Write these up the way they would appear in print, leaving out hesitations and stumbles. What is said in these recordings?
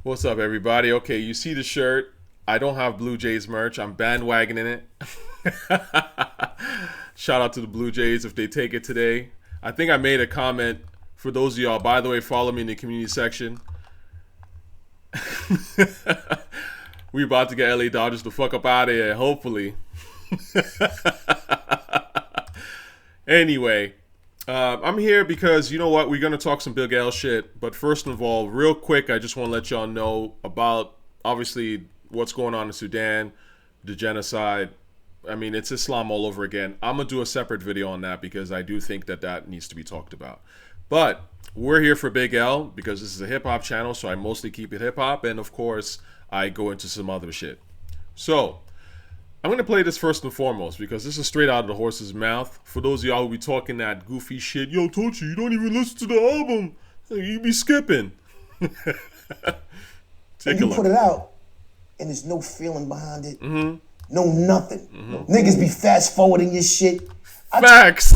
What's up, everybody? Okay, you see the shirt. I don't have Blue Jays merch. I'm bandwagoning it. Shout out to the Blue Jays if they take it today. I think I made a comment for those of y'all. By the way, follow me in the community section. We about to get LA Dodgers the fuck up out of here, hopefully. Anyway, I'm here because, you know what, we're going to talk some Big L shit. But first of all, real quick, I just want to let y'all know about, obviously, what's going on in Sudan, the genocide. I mean, it's Islam all over again. I'm going to do a separate video on that because I do think that that needs to be talked about. But we're here for Big L because this is a hip-hop channel, so I mostly keep it hip-hop. And, of course, I go into some other shit. So I'm going to play this first and foremost because this is straight out of the horse's mouth. For those of y'all who be talking that goofy shit, yo, Tochi, you don't even listen to the album. You be skipping. Take and you put it out, and there's no feeling behind it. No nothing. Niggas be fast forwarding your shit. Facts.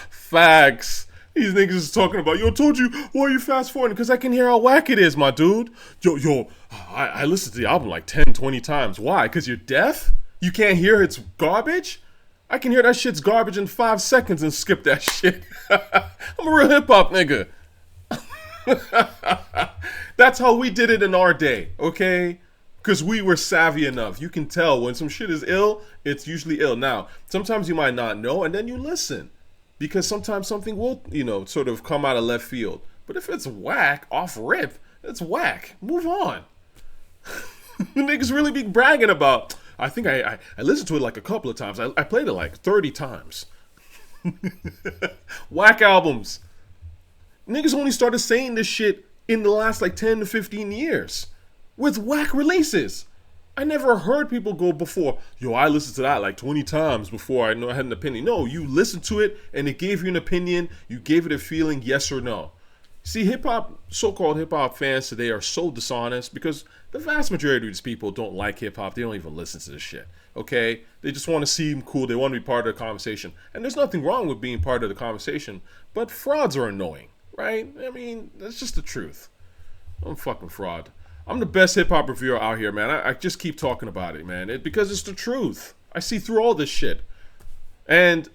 Facts. These niggas is talking about, yo, told you, why are you fast forwarding? Because I can hear how whack it is, my dude. Yo, I listened to the album like 10, 20 times. Why? Because you're deaf? You can't hear it's garbage? I can hear that shit's garbage in 5 seconds and skip that shit. I'm a real hip-hop nigga. That's how we did it in our day, okay? Because we were savvy enough. You can tell when some shit is ill, it's usually ill. Now, sometimes you might not know, and then you listen. Because sometimes something will, sort of come out of left field. But if it's whack, off rip, it's whack. Move on. Niggas really be bragging about, I think I listened to it like a couple of times. I played it like 30 times. Whack albums. Niggas only started saying this shit in the last like 10 to 15 years. With whack releases. I never heard people go before, yo, I listened to that like 20 times before I had an opinion. No, you listened to it and it gave you an opinion. You gave it a feeling, yes or no. See, hip-hop, so-called hip-hop fans today are so dishonest because the vast majority of these people don't like hip-hop. They don't even listen to this shit, okay? They just want to seem cool. They want to be part of the conversation. And there's nothing wrong with being part of the conversation, but frauds are annoying, right? I mean, that's just the truth. I'm a fucking fraud. I'm the best hip-hop reviewer out here, man. I just keep talking about it, man. Because it's the truth. I see through all this shit. And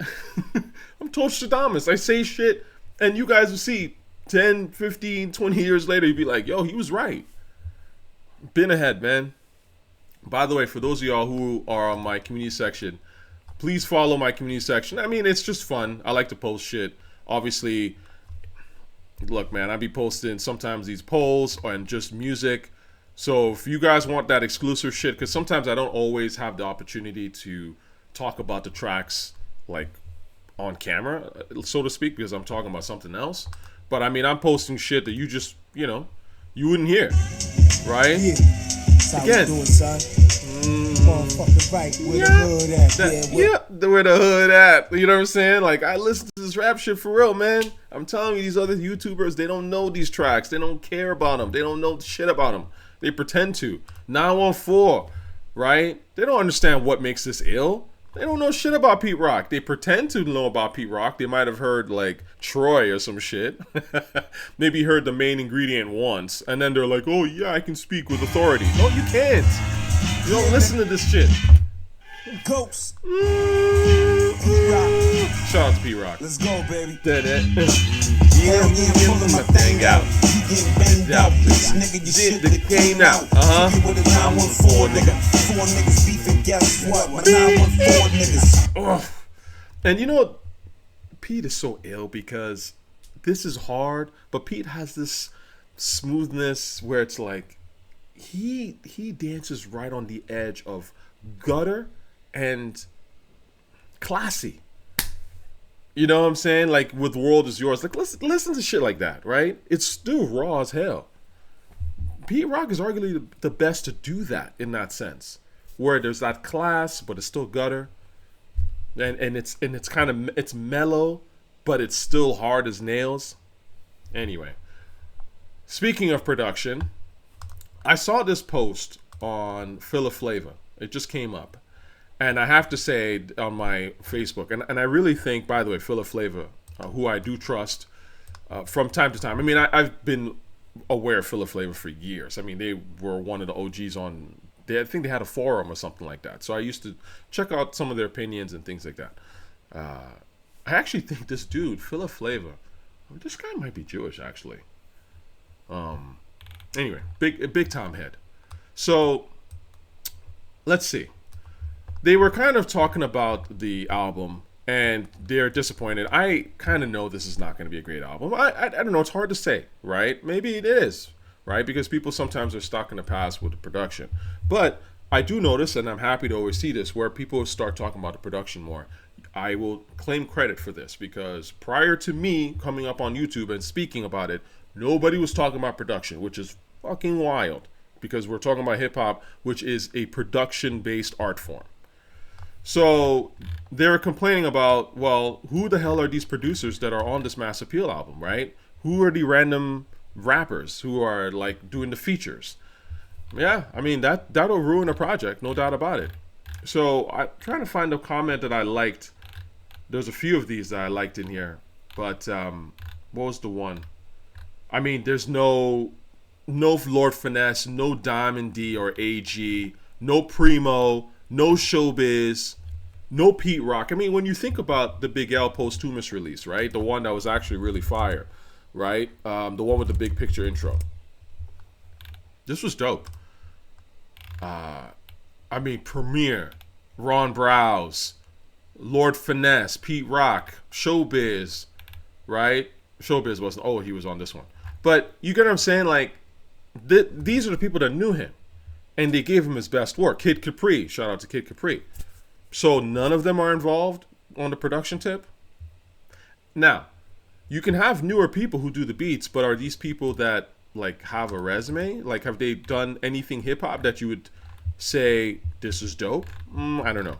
I'm Tochirta. I say shit, and you guys will see 10, 15, 20 years later, you'd be like, yo, he was right. Been ahead, man. By the way, for those of y'all who are on my community section, please follow my community section. I mean, it's just fun. I like to post shit. Obviously, look, man, I be posting sometimes these polls and just music. So if you guys want that exclusive shit, because sometimes I don't always have the opportunity to talk about the tracks like on camera, so to speak, because I'm talking about something else. But I mean, I'm posting shit that you just, you wouldn't hear, right? Yeah. Again, where the hood at? You know what I'm saying? Like, I listen to this rap shit for real, man. I'm telling you, these other YouTubers, they don't know these tracks. They don't care about them. They don't know shit about them. They pretend to. 914, right? They don't understand what makes this ill. They don't know shit about Pete Rock. They pretend to know about Pete Rock. They might have heard, like, Troy or some shit. Maybe heard the main ingredient once. And then they're like, oh, yeah, I can speak with authority. No, you can't. You don't listen to this shit. Ghost. Shout out to Pete Rock. Let's go, baby. Did it. Yeah, pulling my thing out. You getting banged out. Bitch, nigga, you shit that came out. You with a 914, nigga. 4 niggas beefing, guess what? My 914 niggas. Oh. And you know, Pete is so ill because this is hard, but Pete has this smoothness where it's like he dances right on the edge of gutter and classy. You know what I'm saying? Like with World Is Yours. Like listen to shit like that, right? It's still raw as hell. Pete Rock is arguably the best to do that in that sense. Where there's that class, but it's still gutter. And it's kind of it's mellow, but it's still hard as nails. Anyway. Speaking of production, I saw this post on Phila Flava. It just came up. And I have to say on my Facebook, and I really think, by the way, Phila Flava, who I do trust from time to time. I mean, I've been aware of Phila Flava for years. I mean, they were one of the OGs on. I think they had a forum or something like that. So I used to check out some of their opinions and things like that. I actually think this dude, Phila Flava, this guy might be Jewish actually. Anyway, big time head. So let's see. They were kind of talking about the album, and they're disappointed. I kind of know this is not going to be a great album. I don't know. It's hard to say, right? Maybe it is, right? Because people sometimes are stuck in the past with the production. But I do notice, and I'm happy to always see this, where people start talking about the production more. I will claim credit for this, because prior to me coming up on YouTube and speaking about it, nobody was talking about production, which is fucking wild, because we're talking about hip-hop, which is a production-based art form. So they were complaining about, well, who the hell are these producers that are on this Mass Appeal album, right? Who are the random rappers who are like doing the features? Yeah, I mean, that'll ruin a project, no doubt about it. So I'm trying to find a comment that I liked. There's a few of these that I liked in here, but what was the one? I mean, there's no Lord Finesse, no Diamond D or AG, no Primo, no Showbiz, no Pete Rock. I mean, when you think about the Big L posthumous release, right? The one that was actually really fire, right? The one with the big picture intro. This was dope. I mean, Premier, Ron Browz, Lord Finesse, Pete Rock, Showbiz, right? Showbiz wasn't. Oh, he was on this one. But you get what I'm saying? Like, these are the people that knew him, and they gave him his best work. Kid Capri, shout out to Kid Capri. So none of them are involved on the production tip. Now, you can have newer people who do the beats, but are these people that like have a resume? Like, have they done anything hip hop that you would say this is dope? I don't know.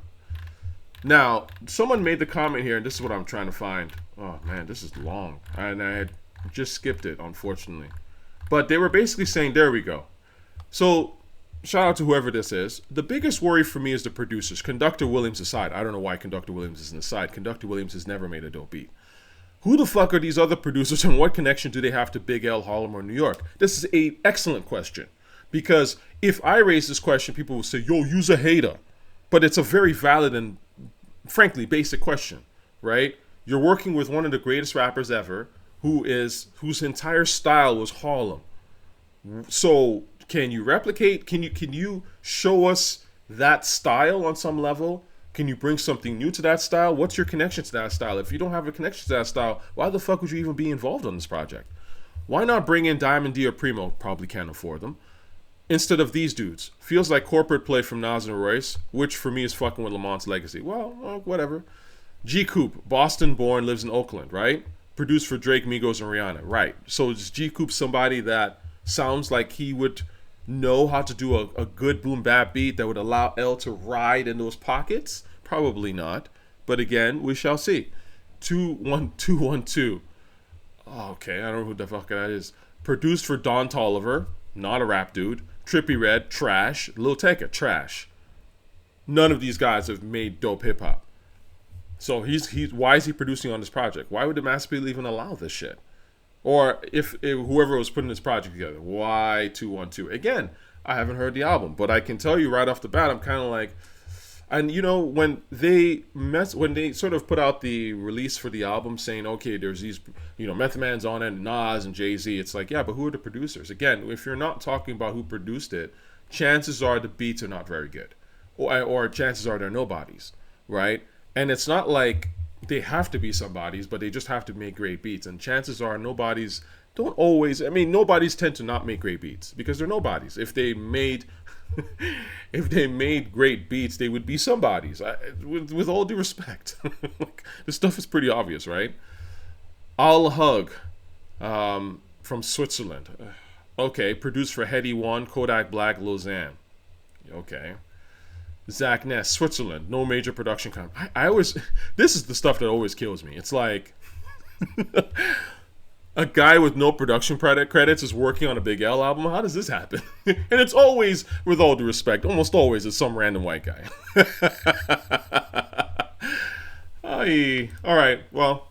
Now, someone made the comment here, and this is what I'm trying to find. Oh man, this is long, and I had just skipped it, unfortunately. But they were basically saying, there we go. So, shout out to whoever this is. The biggest worry for me is the producers. Conductor Williams aside. I don't know why Conductor Williams isn't aside. Conductor Williams has never made a dope beat. Who the fuck are these other producers, and what connection do they have to Big L, Harlem, or New York? This is an excellent question. Because if I raise this question, people will say, yo, you's a hater. But it's a very valid and, frankly, basic question, right? You're working with one of the greatest rappers ever, whose entire style was Harlem. So can you replicate? Can you show us that style on some level? Can you bring something new to that style? What's your connection to that style? If you don't have a connection to that style, why the fuck would you even be involved on this project? Why not bring in Diamond D or Primo? Probably can't afford them. Instead of these dudes. Feels like corporate play from Nas and Royce, which for me is fucking with Lamont's legacy. Well, whatever. G Coop, Boston born, lives in Oakland, right? Produced for Drake, Migos, and Rihanna, right? So is G Coop somebody that sounds like he would know how to do a good boom bap beat that would allow L to ride in those pockets? Probably not. But again, we shall see. 21212. Oh, okay, I don't know who the fuck that is. Produced for Don Toliver, not a rap dude. Trippie Redd, trash. Lil Tecca, trash. None of these guys have made dope hip hop. So why is he producing on this project? Why would the Mass Appeal even allow this shit? Or if whoever was putting this project together, why 212? Again, I haven't heard the album, but I can tell you right off the bat, I'm kind of like, and you know, when they sort of put out the release for the album saying, okay, there's these, you know, Method Man's on it, Nas and Jay-Z, it's like, yeah, but who are the producers? Again, if you're not talking about who produced it, chances are the beats are not very good, or chances are they're nobodies, right? And it's not like they have to be somebodies, but they just have to make great beats. And chances are nobodies don't always, I mean, nobodies tend to not make great beats because they're nobodies. If they made great beats, they would be somebodies. With all due respect. Like, this stuff is pretty obvious, right? Al Hug from Switzerland. Okay, produced for Heady One, Kodak Black, Lausanne. Okay. Zach Ness, Switzerland, no major production company. I always, this is the stuff that always kills me. It's like a guy with no production credits is working on a Big L album. How does this happen? And it's always, with all due respect, almost always it's some random white guy. All right, well,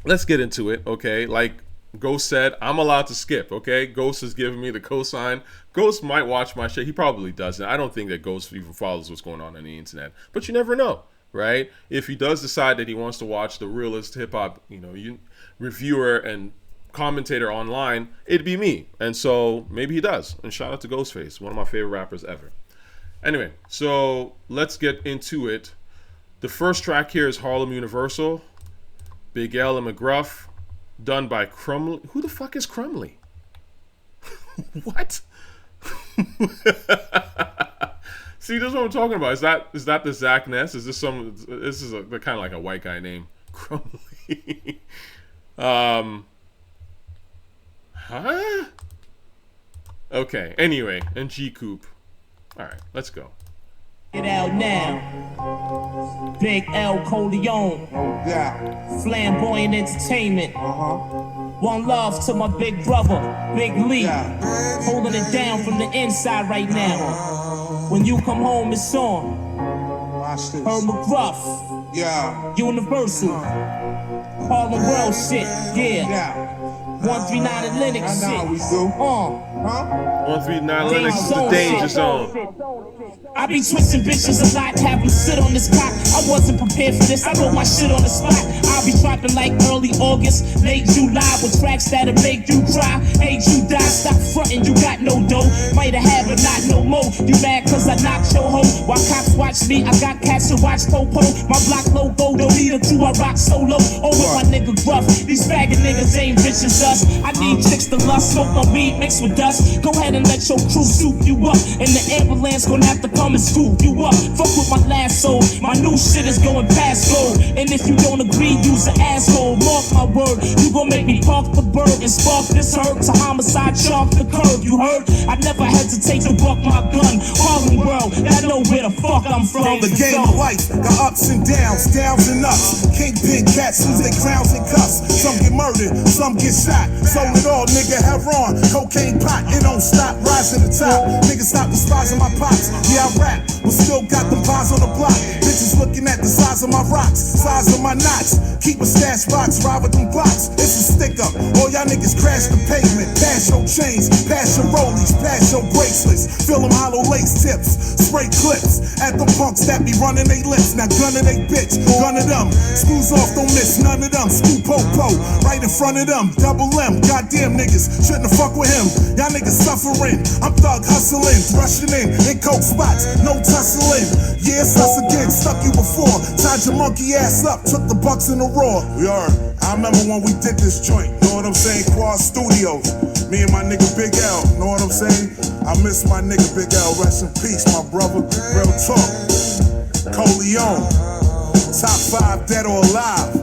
let's get into it, okay? Like, Ghost said, I'm allowed to skip, okay? Ghost is giving me the cosign. Ghost might watch my shit. He probably doesn't. I don't think that Ghost even follows what's going on the internet. But you never know, right? If he does decide that he wants to watch the realest hip-hop, reviewer and commentator online, it'd be me. And so maybe he does. And shout out to Ghostface, one of my favorite rappers ever. Anyway, so let's get into it. The first track here is Harlem Universal, Big L and McGruff, done by Crumley. Who the fuck is Crumley? What? See, this is what I'm talking about. Is that the Zach Ness? Is this some? This is kind of like a white guy name, Crumley. Huh? Okay. Anyway, and G Coop. All right, let's go. Get out now. Big L Coleon. Yeah. Flamboyant Entertainment. One love to my big brother, Big Lee. Yeah. Holding it down from the inside right now. When you come home, it's on. Watch this. Herb McGruff. Yeah. Universal. Harlem World shit. Yeah. Yeah. 139 Atlantic I know how we shit. do. Huh? 139 Linux is the danger zone. I be twisting bitches a lot, have them sit on this cock. I wasn't prepared for this, I wrote my shit on the spot. I'll be dropping like early August, late July, with tracks that'll make you cry. Hate you die, stop frontin', you got no dough. Might have had, but not no more. You mad cause I knocked your hoe? While cops watch me, I got cats to watch Popo. My block logo, don't need a crew, I rock solo. Oh, with my nigga Gruff, these faggot niggas ain't rich as us. I need chicks to lust, smoke my weed mixed with dust. Go ahead and let your crew soup you up, and the ambulance gonna have to come and scoop you up. Fuck with my last soul, my new shit is going past gold. And if you don't agree, use an asshole. Mark my word, you gon' make me park the bird and spark this herb to homicide, chalk the curb. You heard? I never hesitate to buck my gun. Harlem World, I know where the fuck I'm from. The game of life, the ups and downs and ups. Kingpin cats lose their crowns and cuffs. Some get murdered, some get shot. Sold it all, nigga, have on. Cocaine pot, it don't stop, rise to the top. Niggas stop despising my pops. Yeah, I rap, but still got them pies on the block. Bitches looking at the size of my rocks, size of my knots. Keep a stash box, ride with them blocks. It's a stick up, all y'all niggas crash the pavement. Pass your chains, pass your rollies, pass your bracelets. Fill them hollow lace tips, spray clips. At the punks that be running they lips. Now gun of they bitch, gun of them. Screws off, don't miss none of them. Screw po-po, right in front of them. Double M, goddamn niggas, shouldn't have fucked with him. Y'all niggas suffering, I'm thug hustling, rushing in coke spots, no tussling. Yeah, it's us again, stuck you before. Tied your monkey ass up, took the bucks in the raw. We are. I remember when we did this joint, know what I'm saying? Quad Studios, me and my nigga Big L, know what I'm saying? I miss my nigga Big L, rest in peace, my brother. Real talk. Coleon, top 5 dead or alive.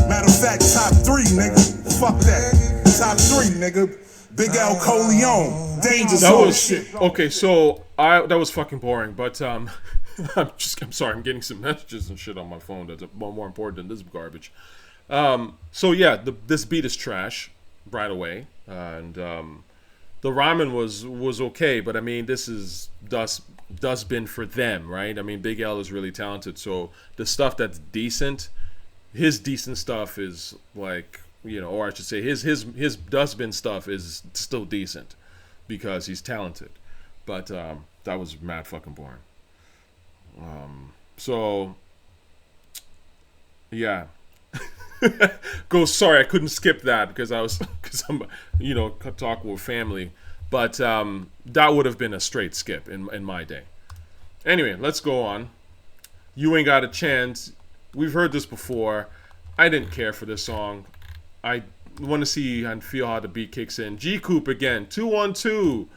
Matter of fact, top 3, nigga. Fuck that. Top 3, nigga. Big L Coleon, danger zone shit. Okay, so that was fucking boring, but I'm sorry, I'm getting some messages and shit on my phone that's more important than this garbage. So yeah, this beat is trash right away, and the rhyming was okay, but I mean, this is dustbin for them, right? I mean, Big L is really talented, so the stuff that's decent, his decent stuff is like, or I should say his dustbin stuff is still decent because he's talented, but that was mad fucking boring. So yeah. Sorry, I couldn't skip that because I'm talking with family, but that would have been a straight skip in my day. Anyway, let's go on. You Ain't Got a Chance. We've heard this before. I didn't care for this song. I want to see and feel how the beat kicks in. G Coop again, 212.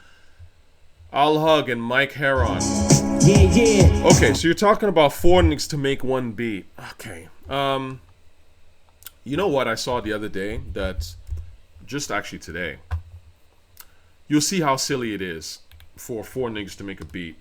I'll Hug and Mike Heron. Yeah. Okay, so you're talking about 4 niggas to make one beat. Okay. You know what I saw the other day? That just actually today. You'll see how silly it is for 4 niggas to make a beat.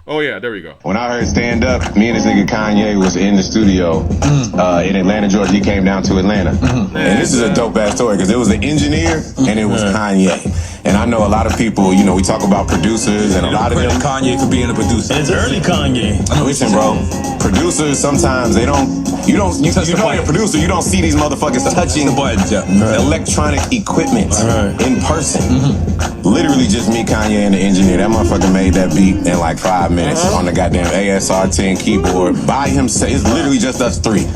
Oh yeah, there we go. When I heard Stand Up, me and this nigga Kanye was in the studio in Atlanta, Georgia. He came down to Atlanta. And this is a dope ass story because it was the engineer and it was Kanye. And And I know a lot of people, you know, we talk about producers and a lot of them. Kanye for being a producer. It's early Kanye. Listen, bro, producers sometimes you know you're a producer, you don't see these motherfuckers touching electronic equipment in person. Literally just me, Kanye, and the engineer. That motherfucker made that beat in like 5 minutes on the goddamn ASR 10 keyboard by himself. It's literally just us three.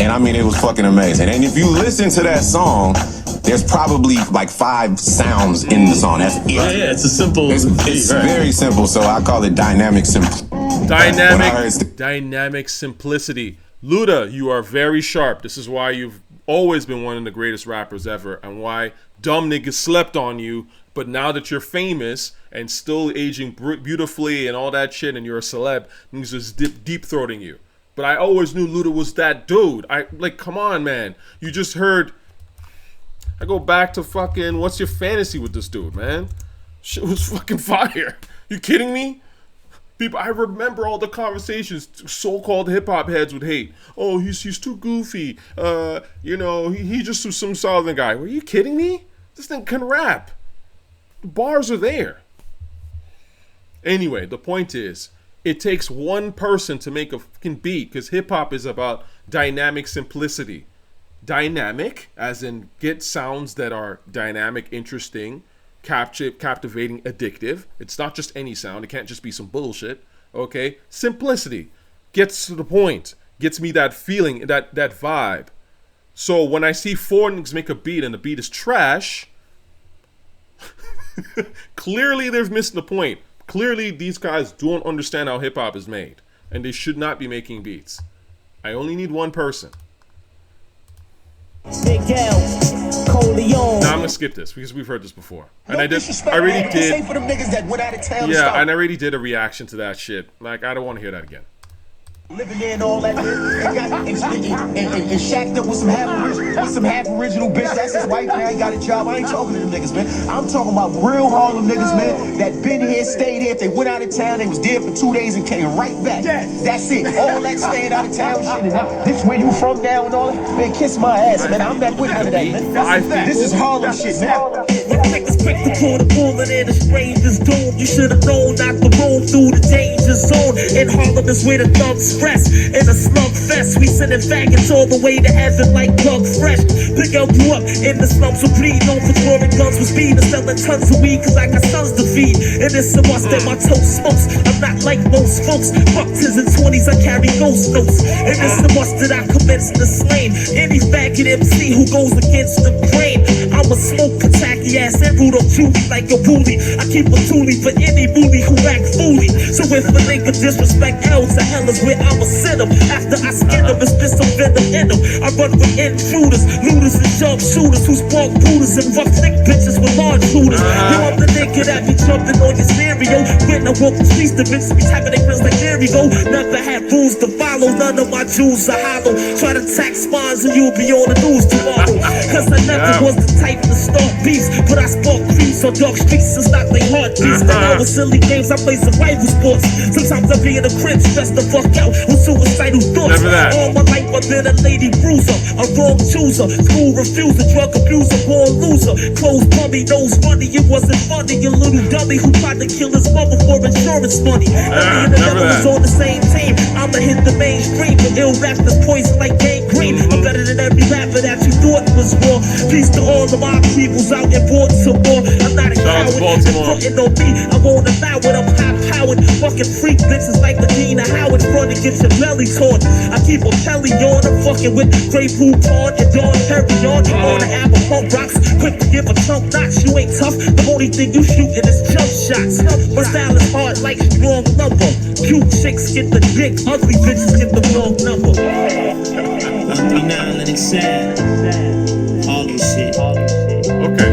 And I mean, it was fucking amazing. And if you listen to that song, there's probably like 5 sounds in the song. That's it. Yeah, it's a simple. It's very simple, so I call it dynamic simplicity. Dynamic simplicity. Luda, you are very sharp. This is why you've always been one of the greatest rappers ever, and why dumb niggas slept on you. But now that you're famous and still aging beautifully and all that shit, and you're a celeb, niggas just deep throating you. But I always knew Luda was that dude. Come on, man. You just heard. I go back to fucking. What's your fantasy with this dude, man? Shit was fucking fire. You kidding me? People, I remember all the conversations so-called hip-hop heads would hate. Oh, he's too goofy. You know, he just some southern guy. Were you kidding me? This thing can rap. The bars are there. Anyway, the point is, it takes one person to make a fucking beat, because hip-hop is about dynamic simplicity. Dynamic, as in get sounds that are dynamic, interesting, captivating, addictive. It's not just any sound. It can't just be some bullshit. Okay? Simplicity gets to the point. Gets me that feeling, that vibe. So when I see 4 niggas make a beat and the beat is trash, clearly they're missing the point. Clearly these guys don't understand how hip-hop is made, and they should not be making beats. I only need one person. Now I'm gonna skip this because we've heard this before, and I already did. Yeah, and I already did a reaction to that shit. Like, I don't want to hear that again. Living there and all that, and shacked up with some half original bitch. That's his wife now. He got a job. I ain't talking to them niggas, man. I'm talking about real Harlem niggas, man. That been here, stayed here. If they went out of town, they was there for 2 days and came right back. That's it. All that staying out of town shit. And this where you from now and all that. Man, kiss my ass, man. I'm not with none of that, man. This is Harlem shit, man. Niggas quick to pull the bullet in a stranger's doom. You should've known not to roam through the danger zone. And Harlem is where the thugs fresh. In a slum fest, we sending faggots all the way to heaven like Doug Fresh. Big L grew up in the slums with greed, known for throwing guns with speed and selling tons of weed, cause I got sons to feed. And it's a must that my toast smokes. I'm not like most folks. Fuck 10s and 20s, I carry ghost notes. And it's a must that I commence the slain any faggot MC who goes against the grain. I'm a smoke tacky ass and Rudolph Julie like a bully. I keep a toolie for any bully who act fooly. So if a nigga disrespect L's, the hell is where I'ma send him. After I skin them, it's been some venom in them. I run with intruders, looters and sharpshooters who spark booters and rough thick bitches with large shooters. Yo, I'm the nigga that be jumping on your stereo. When I walk the streets, the bitches be tapping their friends like there we go. Never had rules to follow, none of my jewels are hollow. Try to tax spawns and you'll be on the news tomorrow. Cause I never was the type to start beefs, but I spark creeps on dark streets and stop their heartbeats. Then I was silly games, I play survival sports. Sometimes I be in the crib, stressed the fuck out with suicidal thoughts. All my life I've been a lady bruiser, a wrong chooser, school refuser, drug abuser, born loser. Clothes bummy, nose funny, it wasn't funny. You little dummy who tried to kill his mother for insurance money. Me and the devil was on the same team. I'ma hit the mainstream, but ill raps that's poison like gangrene. I'm better than every rapper that you thought was raw. Peace to all of my peoples out in Baltimore. I'm not a coward, they're frontin' on me, I won't allow it. I'm high-powered, fucking freak bitches like Medina Howard, front and get your belly torn. I keep a Kelly on, I'm fucking with Grey Poupon and Dawn Perry on. You on the album pump rocks, quick to give a chump notch. You ain't tough, the only thing you shootin' is jump shots. My style is hard like strong lumber. Cute chicks get the dick, ugly bitches get the wrong number. 139 Linux Sad. All this shit. Okay.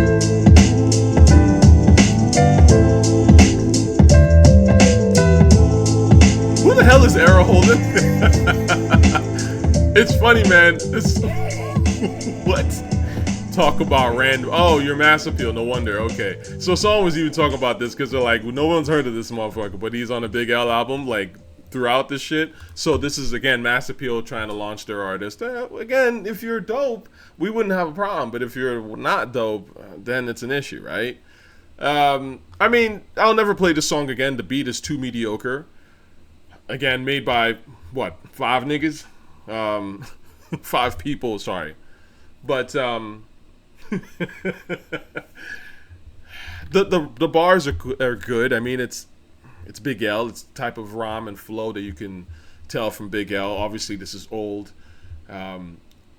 Who the hell is Arrow Holden? It's funny, man. What? Talk about random. Oh, you're Mass Appeal. No wonder. Okay. So someone was even talking about this because they're like, no one's heard of this motherfucker, but he's on a Big L album, like, throughout this shit. So this is, again, Mass Appeal trying to launch their artist. Again, if you're dope, we wouldn't have a problem. But if you're not dope, then it's an issue, right? I mean, I'll never play this song again. The beat is too mediocre. Again, made by, what, 5 niggas? 5 people, sorry. But, the bars are good. I mean, it's Big L. It's the type of rhyme and flow that you can tell from Big L. Obviously, this is old.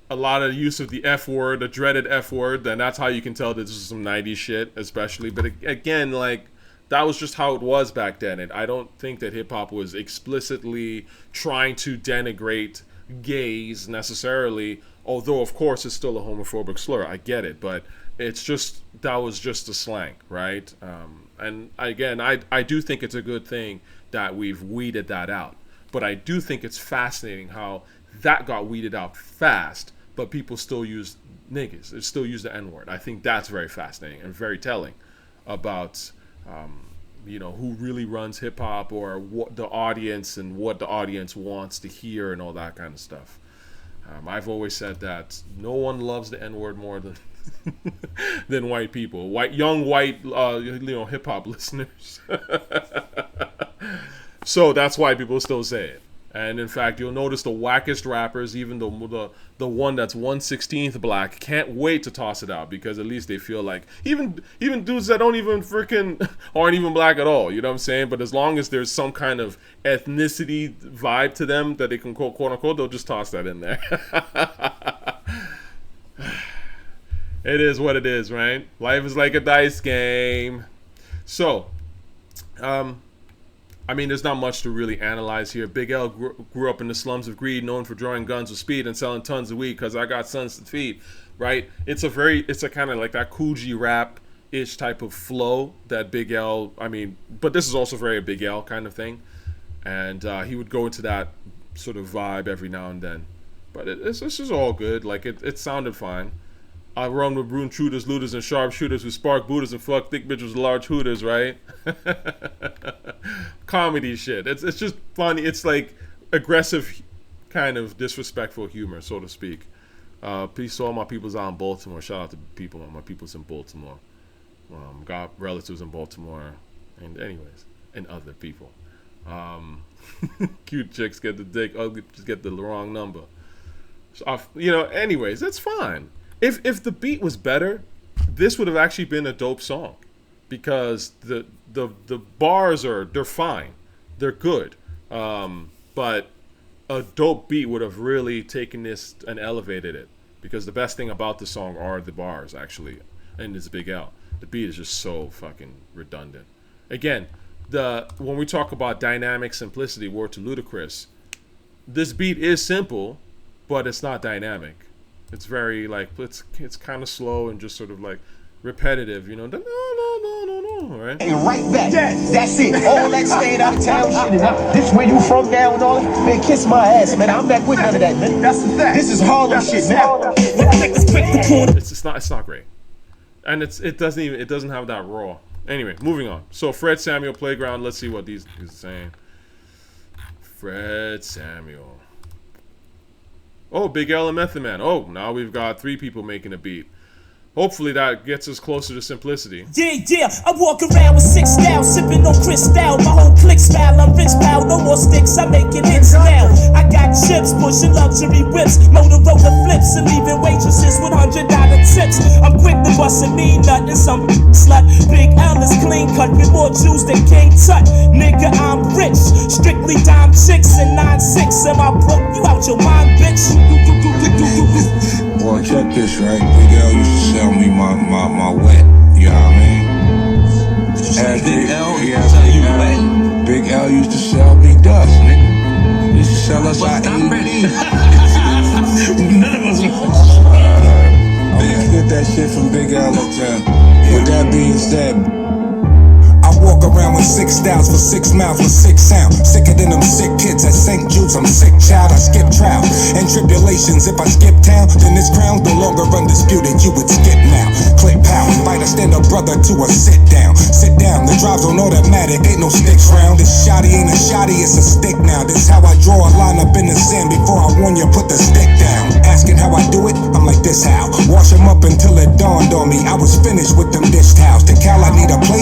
A lot of use of the F word, the dreaded F word, then that's how you can tell that this is some 90s shit, especially. But again, like, that was just how it was back then. And I don't think that hip-hop was explicitly trying to denigrate gays necessarily, although, of course, it's still a homophobic slur. I get it, but it's just, that was just a slang, right? And again, I do think it's a good thing that we've weeded that out. But I do think it's fascinating how that got weeded out fast, but people still use niggas. They still use the N-word. I think that's very fascinating and very telling about, who really runs hip-hop, or what the audience and what the audience wants to hear and all that kind of stuff. I've always said that no one loves the N-word more than white people. Young white hip-hop listeners. So that's why people still say it. And in fact, you'll notice the wackest rappers, even the one that's 1/16 black, can't wait to toss it out, because at least they feel like, even dudes that aren't even black at all, you know what I'm saying? But as long as there's some kind of ethnicity vibe to them that they can quote unquote, they'll just toss that in there. It is what it is, right? Life is like a dice game. So, I mean, there's not much to really analyze here. Big L grew up in the slums of greed, known for drawing guns with speed and selling tons of weed because I got sons to feed, right? It's a kind of like that Cool G rap-ish type of flow that Big L, but this is also very a Big L kind of thing. And he would go into that sort of vibe every now and then. But this is all good. Like, it sounded fine. I run with brune shooters, looters, and sharpshooters who spark booters and fuck thick bitches with large hooters, right? Comedy shit. It's just funny. It's like aggressive, kind of disrespectful humor, so to speak. Peace to all my peoples out in Baltimore. Shout out to my peoples in Baltimore. Got relatives in Baltimore, and other people. Cute chicks get the dick, ugly just get the wrong number. So, anyways, that's fine. If the beat was better, this would have actually been a dope song, because the bars they're fine, they're good, but a dope beat would have really taken this and elevated it, because the best thing about the song are the bars, actually, and it's Big L. The beat is just so fucking redundant. Again, when we talk about dynamic simplicity, word to Ludacris, this beat is simple, but it's not dynamic. It's very it's kind of slow and just sort of like repetitive, no, right? And right back. That's it. All that staying out of town shit. This where you from now and all that. Man, kiss my ass, man. I'm not with none of that, man. That's the fact. This is Harlem shit, man. It's not great, and it doesn't have that raw. Anyway, moving on. So Fred Samuel Playground. Let's see what these are saying. Fred Samuel. Oh, Big L and Method Man. Oh, now we've got 3 people making a beat. Hopefully that gets us closer to simplicity. Yeah, I walk around with 6 style, sipping on crystal. My whole click style, I'm rich pal, no more sticks, I'm making hits now. I got chips, pushing luxury whips, Motorola flips, and leaving waitresses with $100 tips. I'm quick to bust a mean nut and some slut. Big L is clean cut with more juice than King Tut. Nigga, I'm rich, strictly dime chicks and 9-6. Am I broke? You out your mind, bitch? Boy, check this, right? Big L used to sell me my wet, you know what I mean? And Big L, Big L used to sell me dust, nigga. He used to sell us our AINT. None of us get that shit from Big L uptown. With that being said, I walk around with 6 styles for 6 mouths with 6 sounds. Sicker than them sick kids at St. Jude's. I'm sick child, I skip trials and tribulations. If I skip town, then this crown no longer undisputed. You would skip now. Click pow, invite a stand-up brother to a sit down. Sit down, the drive's on automatic, ain't no sticks round. This shotty ain't a shotty, it's a stick now. This how I draw a line up in the sand before I warn you, put the stick down. Asking how I do it, I'm like this how. Wash them up until it dawned on me I was finished with them dish towels. To Cal, I need a plate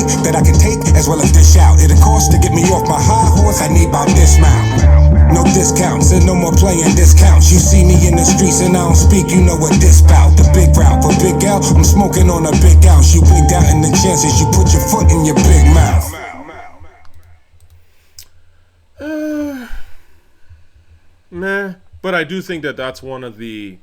as well as dish out. It'll cost to get me off my high horse, I need about this mount. No discounts and no more playing discounts. You see me in the streets and I don't speak, you know what this bout. The big route for Big L, I'm smoking on a big ounce. You big doubting the chances, you put your foot in your big mouth. Nah, but I do think that that's one of the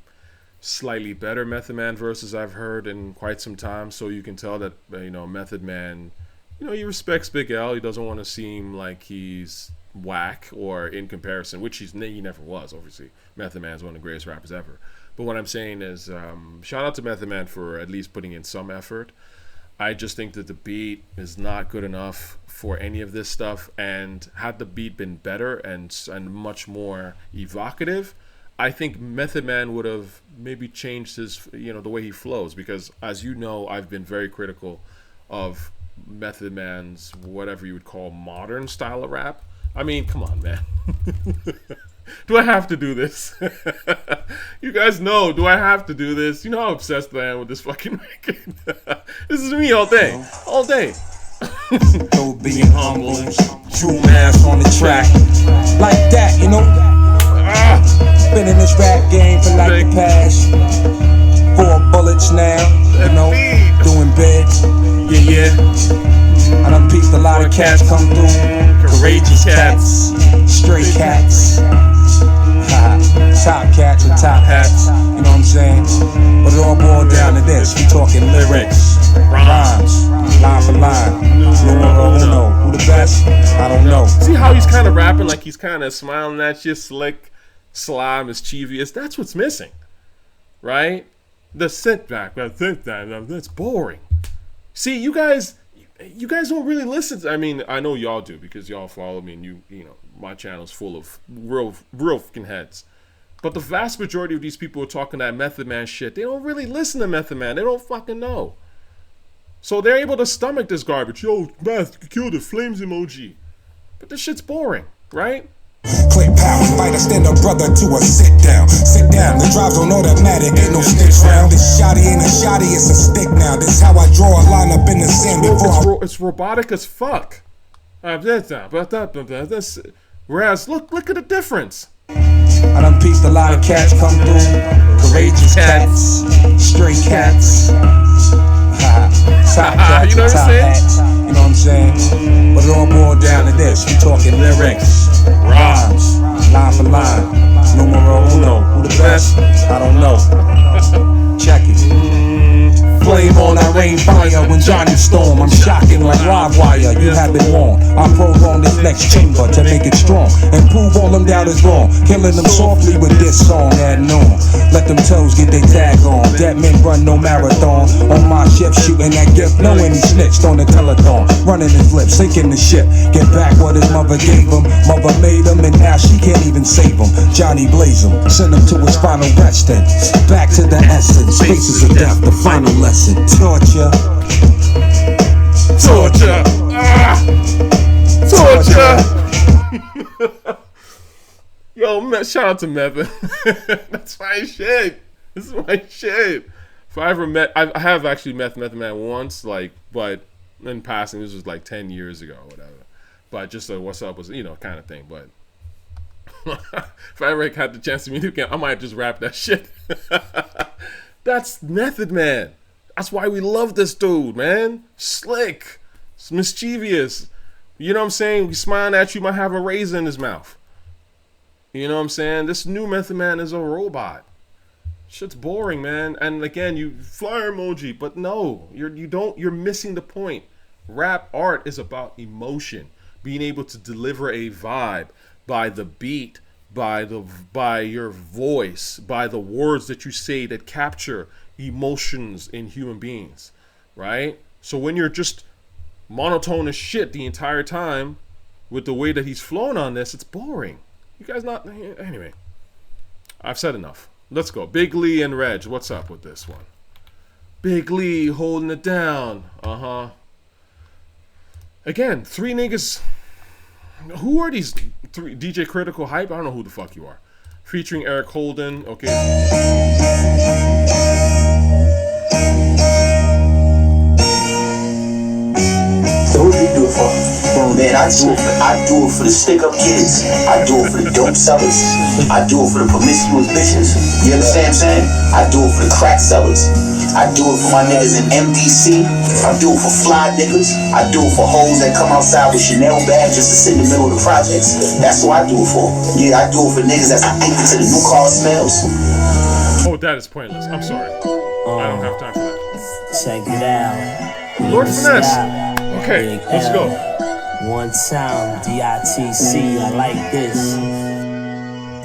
slightly better Method Man verses I've heard in quite some time. So you can tell that, Method Man, he respects Big L. He doesn't want to seem like he's whack or in comparison, which he never was, obviously. Method Man's one of the greatest rappers ever. But what I'm saying is, shout out to Method Man for at least putting in some effort. I just think that the beat is not good enough for any of this stuff, and had the beat been better and much more evocative, I think Method Man would have maybe changed his, the way he flows, because as you know, I've been very critical of Method Man's whatever you would call modern style of rap. I mean, come on, man. Do I have to do this? You guys know, do I have to do this? You know how obsessed I am with this fucking record. This is me all day. All day. No being humble, true mass on the track. Like that, Been in this rap game for like the past 4 bullets now, doing big. Yeah. I done peeped a lot of cats come through. Courageous cats, stray cats, top cats and top hats. You know what I'm saying? But it all boiled down to this. We talking lyrics, rhymes, line for line. No. Who the best? I don't know. See how he's kind of rapping like he's kind of smiling at you, slick, sly, mischievous. That's what's missing, right? The setback. That's boring. See, you guys don't really listen. I mean, I know y'all do because y'all follow me, and my channel's full of real fucking heads. But the vast majority of these people are talking that Method Man shit. They don't really listen to Method Man. They don't fucking know. So they're able to stomach this garbage. Yo, Meth, kill the flames emoji. But this shit's boring, right? Click power, invite a stand-up brother to a sit down. Sit down, the drive's on automatic, ain't no sticks round. This shotty ain't a shotty, it's a stick now. This how I draw a line up in the sand before it's robotic as fuck. Whereas, look at the difference. I done peeped a lot of cats come through. Courageous cats, stray cats, top cats, top hats. You know what I'm saying? But it all boiled down to this. We talking lyrics, rhymes, line for line. Numero uno. Who the best? I don't know. Check it. Flame on, I rain fire when Johnny storm. I'm shocking like live wire. You have been warned. I prolong this next chamber to make it strong and prove all them doubters wrong. Killing them softly with this song at noon. Let them toes get their tag on. Dead men run no marathon. On my ship shooting that gift, knowing he snitched on the telethon. Running his lips, sinking the ship. Get back what his mother gave him. Mother made him and now she can't even save him. Johnny blaze him, send him to his final resting. Back to the essence, faces of death, the final lesson. Torture. Yo, man, shout out to Method. That's my shit. This is my shit. If I ever met, I have actually met Method Man once, but in passing, this was like 10 years ago or whatever. But just a what's up was, kind of thing. But if I ever had the chance to meet him again, I might just rap that shit. That's Method Man. That's why we love this dude, man. Slick. It's mischievous. You know what I'm saying? He's smiling at you, might have a razor in his mouth. You know what I'm saying? This new Method Man is a robot. Shit's boring, man. And again, you flyer emoji, but no, you're missing the point. Rap art is about emotion. Being able to deliver a vibe by the beat, by your voice, by the words that you say that capture emotions in human beings, right? So when you're just monotone as shit the entire time with the way that he's flowing on this, it's boring. You guys not... Anyway, I've said enough. Let's go. Big Lee and Reg, what's up with this one? Big Lee holding it down. Again, 3 niggas... Who are these 3? DJ Critical Hype? I don't know who the fuck you are. Featuring Eric Holden. Okay. So what do you do for. Man, I do it for the stick-up kids. I do it for the dope sellers. I do it for the promiscuous bitches. You understand what I'm saying? I do it for the crack sellers. I do it for my niggas in MDC. I do it for fly niggas. I do it for hoes that come outside with Chanel bags just to sit in the middle of the projects. That's what I do it for. Yeah, I do it for niggas that's addicted to the new car smells. Oh, that is pointless. I'm sorry. I don't have time for that. Check it out. Lord Finesse. Okay, let's go. One time, DITC, I like this.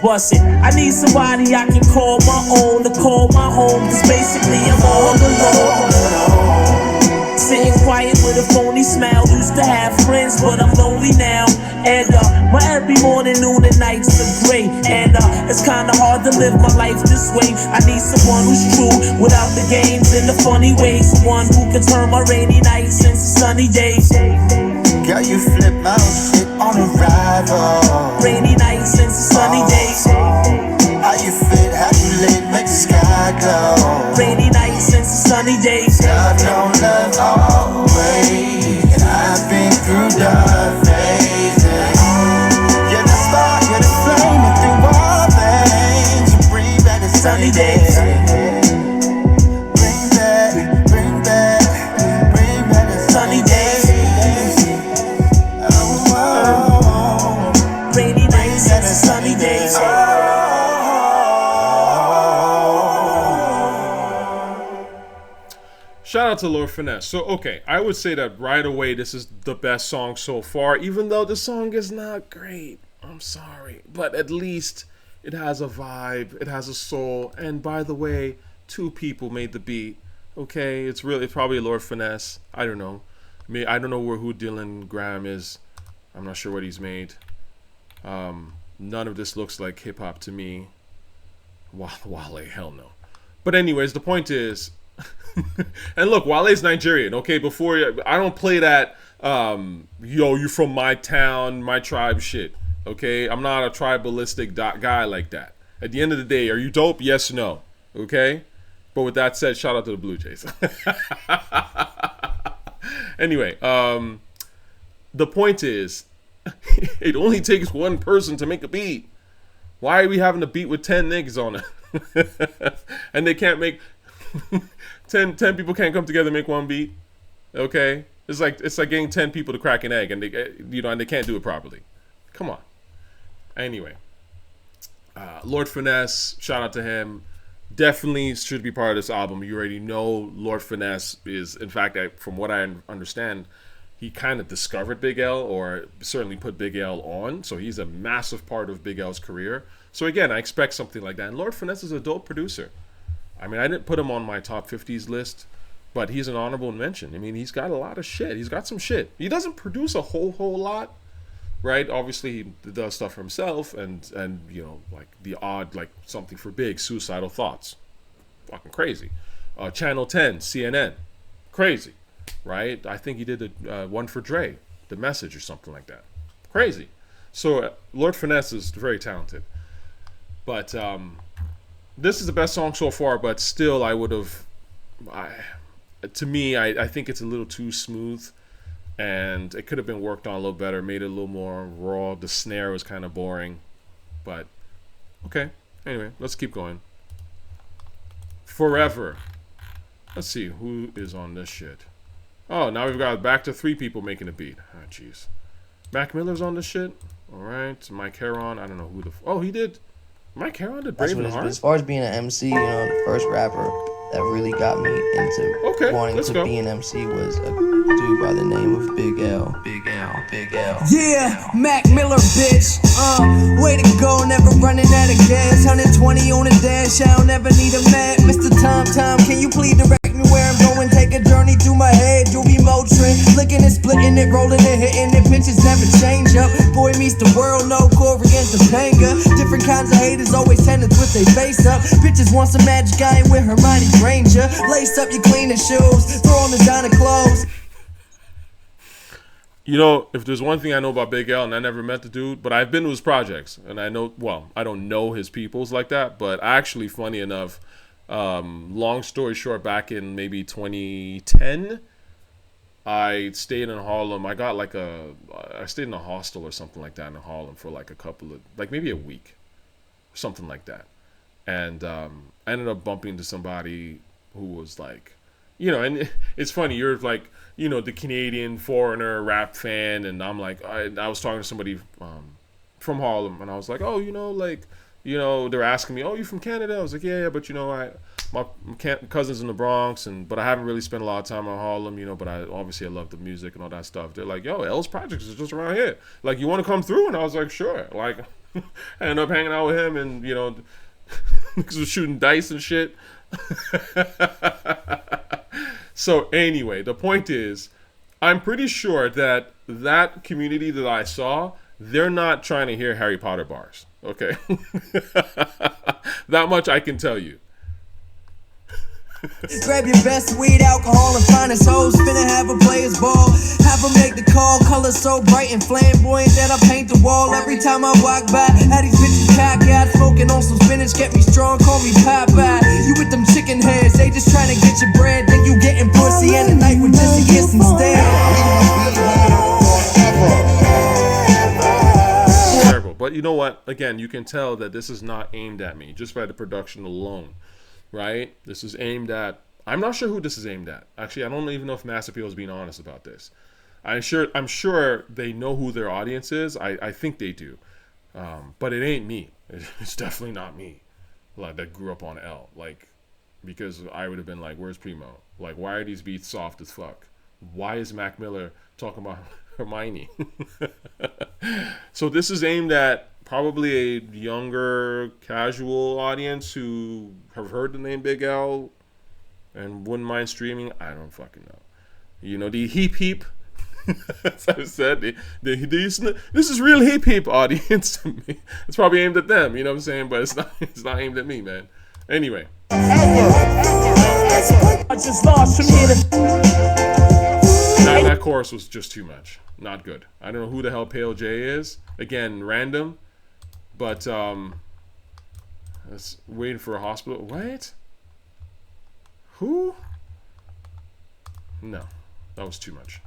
Bust it. I need somebody I can call my own, to call my home, cause basically I'm all alone. Sitting quiet with a phony smile. Used to have friends, but I'm lonely now. And my every morning, noon, and nights are great. And it's kinda hard to live my life this way. I need someone who's true, without the games and the funny ways. Someone who can turn my rainy nights into sunny days. Girl, you flip my shit on arrival. Rainy nights into sunny days. How you fit, how you lit, make the sky glow. Rainy nights into sunny days. Love don't love always, and I've been through dark phases. You're the spark, you're the flame, and through all things, you bring back the sunny days. Bring back the sunny days. Rainy nights and sunny days. Shout out to Lord Finesse. So, okay, I would say that right away this is the best song so far, even though the song is not great. I'm sorry. But at least it has a vibe, it has a soul, and by the way, 2 people made the beat. Okay, it's probably Lord Finesse. I don't know. I don't know who Dylan Graham is. I'm not sure what he's made. None of this looks like hip hop to me. Wale, hell no. But anyways, the point is, and look, Wale's Nigerian. Okay, before I don't play that, you from my town, my tribe shit. Okay, I'm not a tribalistic guy like that. At the end of the day, are you dope? Yes, no. Okay, but with that said, shout out to the Blue Jays. Anyway, the point is, it only takes one person to make a beat. Why are we having a beat with 10 niggas on it? And they can't make 10 people can't come together and make one beat. Okay, it's like getting 10 people to crack an egg, and they can't do it properly. Come on. Anyway, Lord Finesse, shout out to him. Definitely should be part of this album. You already know Lord Finesse is, in fact, from what I understand, he kind of discovered Big L, or certainly put Big L on. So he's a massive part of Big L's career. So again, I expect something like that. And Lord Finesse is a dope producer. I mean, I didn't put him on my top 50s list, but he's an honorable mention. I mean, he's got a lot of shit. He's got some shit. He doesn't produce a whole lot, right? Obviously, he does stuff for himself, and like the odd, like something for Big, Suicidal Thoughts. Fucking crazy. Channel 10, CNN. Crazy. Right? I think he did one for Dre, The Message or something like that. Crazy. So Lord Finesse is very talented. But this is the best song so far, but still I think it's a little too smooth, and it could have been worked on a little better, made it a little more raw. The snare was kind of boring, but okay. Anyway, let's keep going. Forever. Let's see who is on this shit. Oh, now we've got back to 3 people making a beat. Oh, jeez. Mac Miller's on this shit. All right. Mike Heron. I don't know who oh, he did. Mike Heron did Brave and Hard? As far as being an MC, the first rapper that really got me into wanting to be an MC was a dude by the name of Big L. Big L. Yeah, Mac Miller, bitch. Way to go, never running out of gas. 120 on the dash, I don't ever need a map. Mr. Tom, can you please direct me where I'm going? Take a journey through my head, Doobie Motrin. Licking it, splitting it, rolling it, hitting it. Pitches never change up. Boy meets the world, no Corey and Topanga. Different kinds of haters always tend to twist their face up. Bitches want some magic, I ain't with Hermione Granger. Lace up your cleaning shoes, throw on the designer clothes. You know, if there's one thing I know about Big L, and I never met the dude, but I've been to his projects, and I know, well, I don't know his peoples like that, but actually, funny enough, long story short, back in maybe 2010, I stayed in Harlem. I stayed in a hostel or something like that in Harlem for like a couple of, like maybe a week, something like that. And I ended up bumping into somebody who was like, you know, and it's funny, you're like, you know, the Canadian foreigner rap fan, and I'm like, I was talking to somebody from Harlem, and I was like, oh, you know, like, you know, they're asking me, oh, you from Canada? I was like, yeah, but you know, my cousin's in the Bronx, but I haven't really spent a lot of time in Harlem, you know, but I love the music and all that stuff. They're like, yo, L's Projects is just around here. Like, you want to come through? And I was like, sure. Like, I ended up hanging out with him, and, you know, because we're shooting dice and shit. So anyway, the point is, I'm pretty sure that community that I saw, they're not trying to hear Harry Potter bars. Okay. That much I can tell you. Grab your best weed, alcohol, and finest hoes. Finna have a player's ball. Have them make the call. Colors so bright and flamboyant that I paint the wall. Every time I walk by, had these bitches cockeyed, smoking on some spinach. Get me strong, call me Popeye. You with them chicken heads, they just trying to get your bread. Then you getting pussy, and the night with just a kiss instead. Terrible. But you know what? Again, you can tell that this is not aimed at me just by the production alone. Right? This is aimed at, I'm not sure who this is aimed at. Actually, I don't even know if Mass Appeal is being honest about this. I'm sure they know who their audience is. I think they do. But it ain't me. It's definitely not me. Like, that grew up on L. Like, because I would have been like, where's Primo? Like, why are these beats soft as fuck? Why is Mac Miller talking about Hermione? So this is aimed at probably a younger, casual audience who have heard the name Big L and wouldn't mind streaming. I don't fucking know. You know, the heap heap, as I said, this is real heap heap audience to me. It's probably aimed at them, you know what I'm saying? But it's not aimed at me, man. Anyway. That chorus was just too much. Not good. I don't know who the hell Pale J is. Again, random. But, let's waiting for a hospital. What? Who? No, that was too much.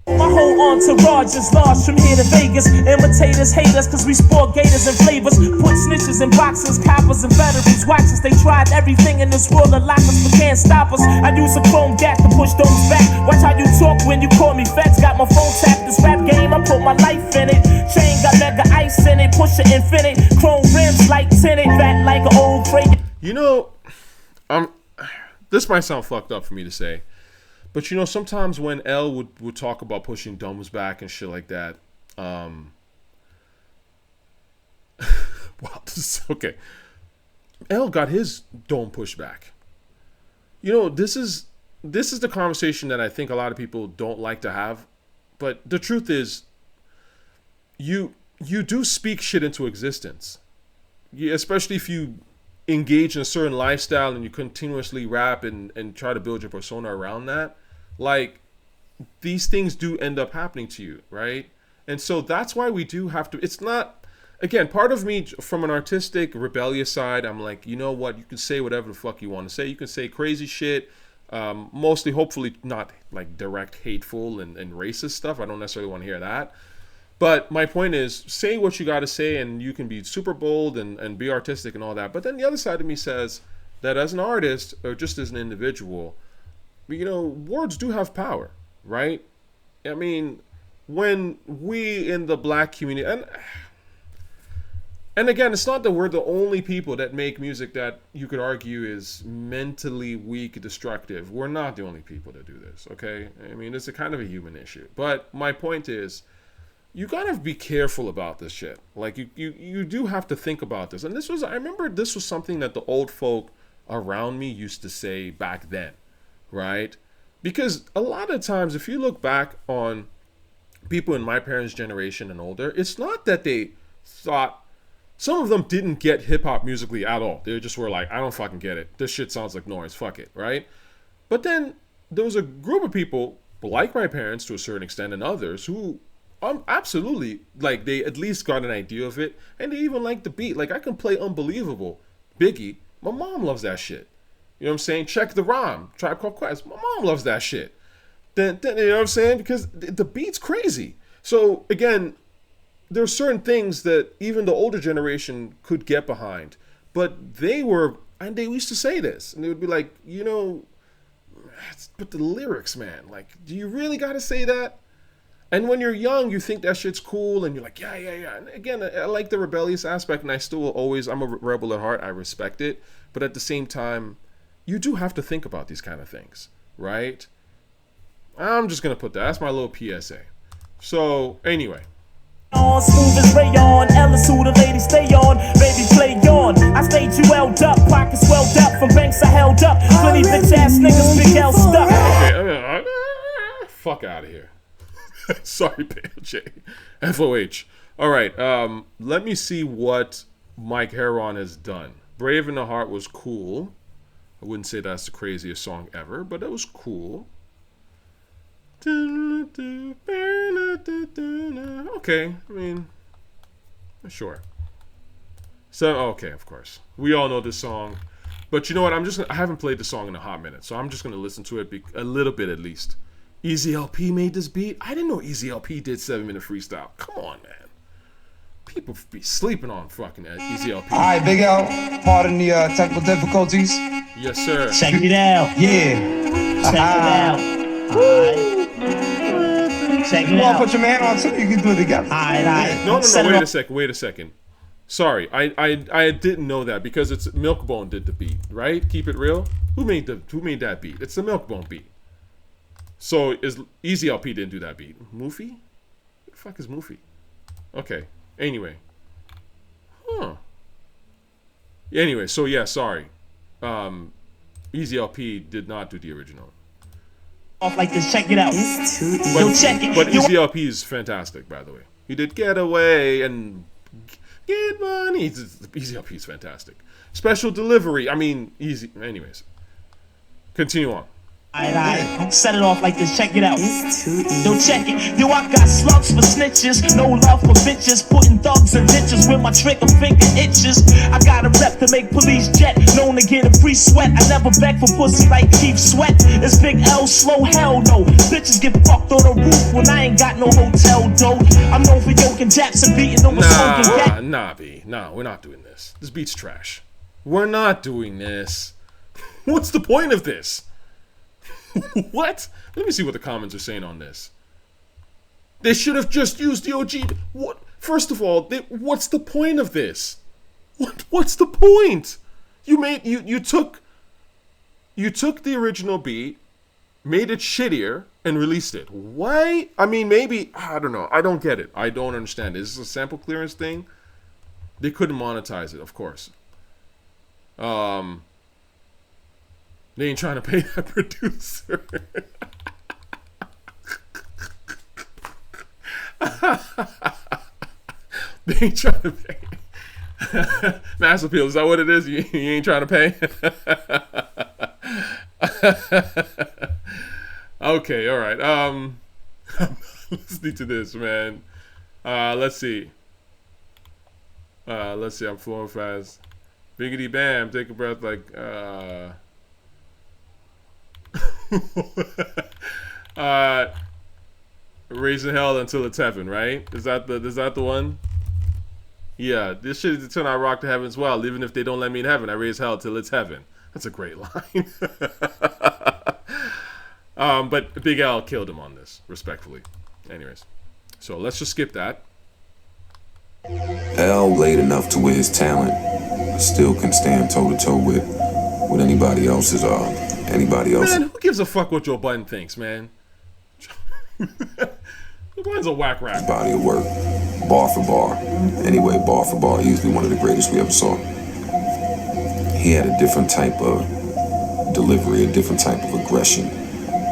My whole entourage is large from here to Vegas. Imitators hate us cause we sport gators and flavors. Put snitches in boxes, coppers and veterans. Wackest, they tried everything in this world to lock us but can't stop us. I use a chrome gap to push those back. Watch how you talk when you call me feds. Got my phone tapped, this rap game, I put my life in it. Chain got mega ice in it, push it infinite. Chrome rims like tinted, fat like an old crate. You know, this might sound fucked up for me to say, but you know, sometimes when L would talk about pushing domes back and shit like that, wow, this is okay. L got his dome pushed back. You know, this is the conversation that I think a lot of people don't like to have, but the truth is, you do speak shit into existence, especially if you engage in a certain lifestyle and you continuously rap and try to build your persona around that. Like, these things do end up happening to you, right? And so that's why we do have to, it's not, again, part of me from an artistic, rebellious side, I'm like, you know what, you can say whatever the fuck you want to say. You can say crazy shit, mostly, hopefully not like direct, hateful and racist stuff. I don't necessarily want to hear that. But my point is, say what you got to say and you can be super bold and be artistic and all that. But then the other side of me says that as an artist or just as an individual, you know, words do have power, right? I mean, when we in the black community, and again, it's not that we're the only people that make music that you could argue is mentally weak, destructive. We're not the only people that do this, okay? I mean, it's a kind of a human issue. But my point is, you gotta be careful about this shit. Like, you do have to think about this. And I remember this was something that the old folk around me used to say back then. Right? Because a lot of times, if you look back on people in my parents' generation and older, it's not that they thought, some of them didn't get hip-hop musically at all. They just were like, I don't fucking get it. This shit sounds like noise. Fuck it. Right? But then there was a group of people, like my parents to a certain extent and others, who absolutely, like, they at least got an idea of it, and they even liked the beat. Like, I can play Unbelievable, Biggie. My mom loves that shit. You know what I'm saying? Check the Rhyme, Tribe Called Quest. My mom loves that shit. you know what I'm saying? Because the beat's crazy. So again, there are certain things that even the older generation could get behind, but they used to say this, and they would be like, you know, but the lyrics, man, like, do you really got to say that? And when you're young, you think that shit's cool, and you're like, yeah. And again, I like the rebellious aspect, and I still will always, I'm a rebel at heart. I respect it. But at the same time, you do have to think about these kind of things, right? I'm just going to put that. That's my little PSA. So, anyway. Smooth as rayon, Ellis who the ladies stay on, baby play on. I stayed you held up, pockets swelled up, from banks I held up. Plenty bitch ass niggas, big L stuck. Okay, fuck out of here. Sorry, PJ. FOH. All right, let me see what Mike Heron has done. Brave in the Heart was cool. I wouldn't say that's the craziest song ever, but it was cool. Okay, I mean, sure. So, okay, of course. We all know this song. But you know what? I haven't played the song in a hot minute, so I'm just going to listen to it a little bit at least. Easy LP made this beat? I didn't know Easy LP did 7-minute freestyle. Come on, man. People be sleeping on fucking Easy LP. All right, Big L, pardon the technical difficulties. Yes, sir. Check it out. Yeah. Check it out. Alright. Check it out. Put your man on so you can do it together. Alright. No, wait a second. Sorry, I didn't know that because it's Milkbone did the beat, right? Keep it real. Who made that beat? It's the Milkbone beat. So is Easy LP didn't do that beat. Moofy? What the fuck is Moofy? Okay. Anyway. Huh. Anyway, so yeah, sorry. Easy LP did not do the original. Off like this, check it out. But Easy LP is fantastic, by the way. He did Getaway and Get Money. Easy LP is fantastic. Special Delivery. I mean, easy. Anyways, continue on. Alright, set it off like this, check it out. Yo, check it. Yo, I got slugs for snitches, no love for bitches, putting thugs in ditches with my trigger finger itches. I got a rep to make police jet, known to get a free sweat. I never beg for pussy like Keith Sweat. It's Big L, slow hell no. Bitches get fucked on the roof when I ain't got no hotel dough. I'm known for yoking Jackson beating on my song. Nah, we're not doing this. This beat's trash. We're not doing this. What's the point of this? What? Let me see what the comments are saying on this. They should have just used the OG. What? First of all, what's the point of this? What's the point? You took the original beat, made it shittier, and released it. Why? I mean, maybe I don't know. I don't get it. I don't understand. Is this a sample clearance thing? They couldn't monetize it, of course. They ain't trying to pay that producer. They ain't trying to pay. Mass appeal, is that what it is? You ain't trying to pay? Okay, all right. I'm listening to this, man. Let's see. I'm flowing fast. Biggity bam, take a breath like raising hell until it's heaven, right? Is that the one? Yeah, this shit is turn I rock to heaven as well. Even if they don't let me in heaven, I raise hell till it's heaven. That's a great line. But Big L killed him on this, respectfully. Anyways, so let's just skip that. L laid enough to where his talent still can stand toe to toe with anybody else's. Man, who gives a fuck what Joe Budden thinks, man? Joe Budden's a whack rap. Body of work, bar for bar. Anyway, bar for bar, easily one of the greatest we ever saw. He had a different type of delivery, a different type of aggression.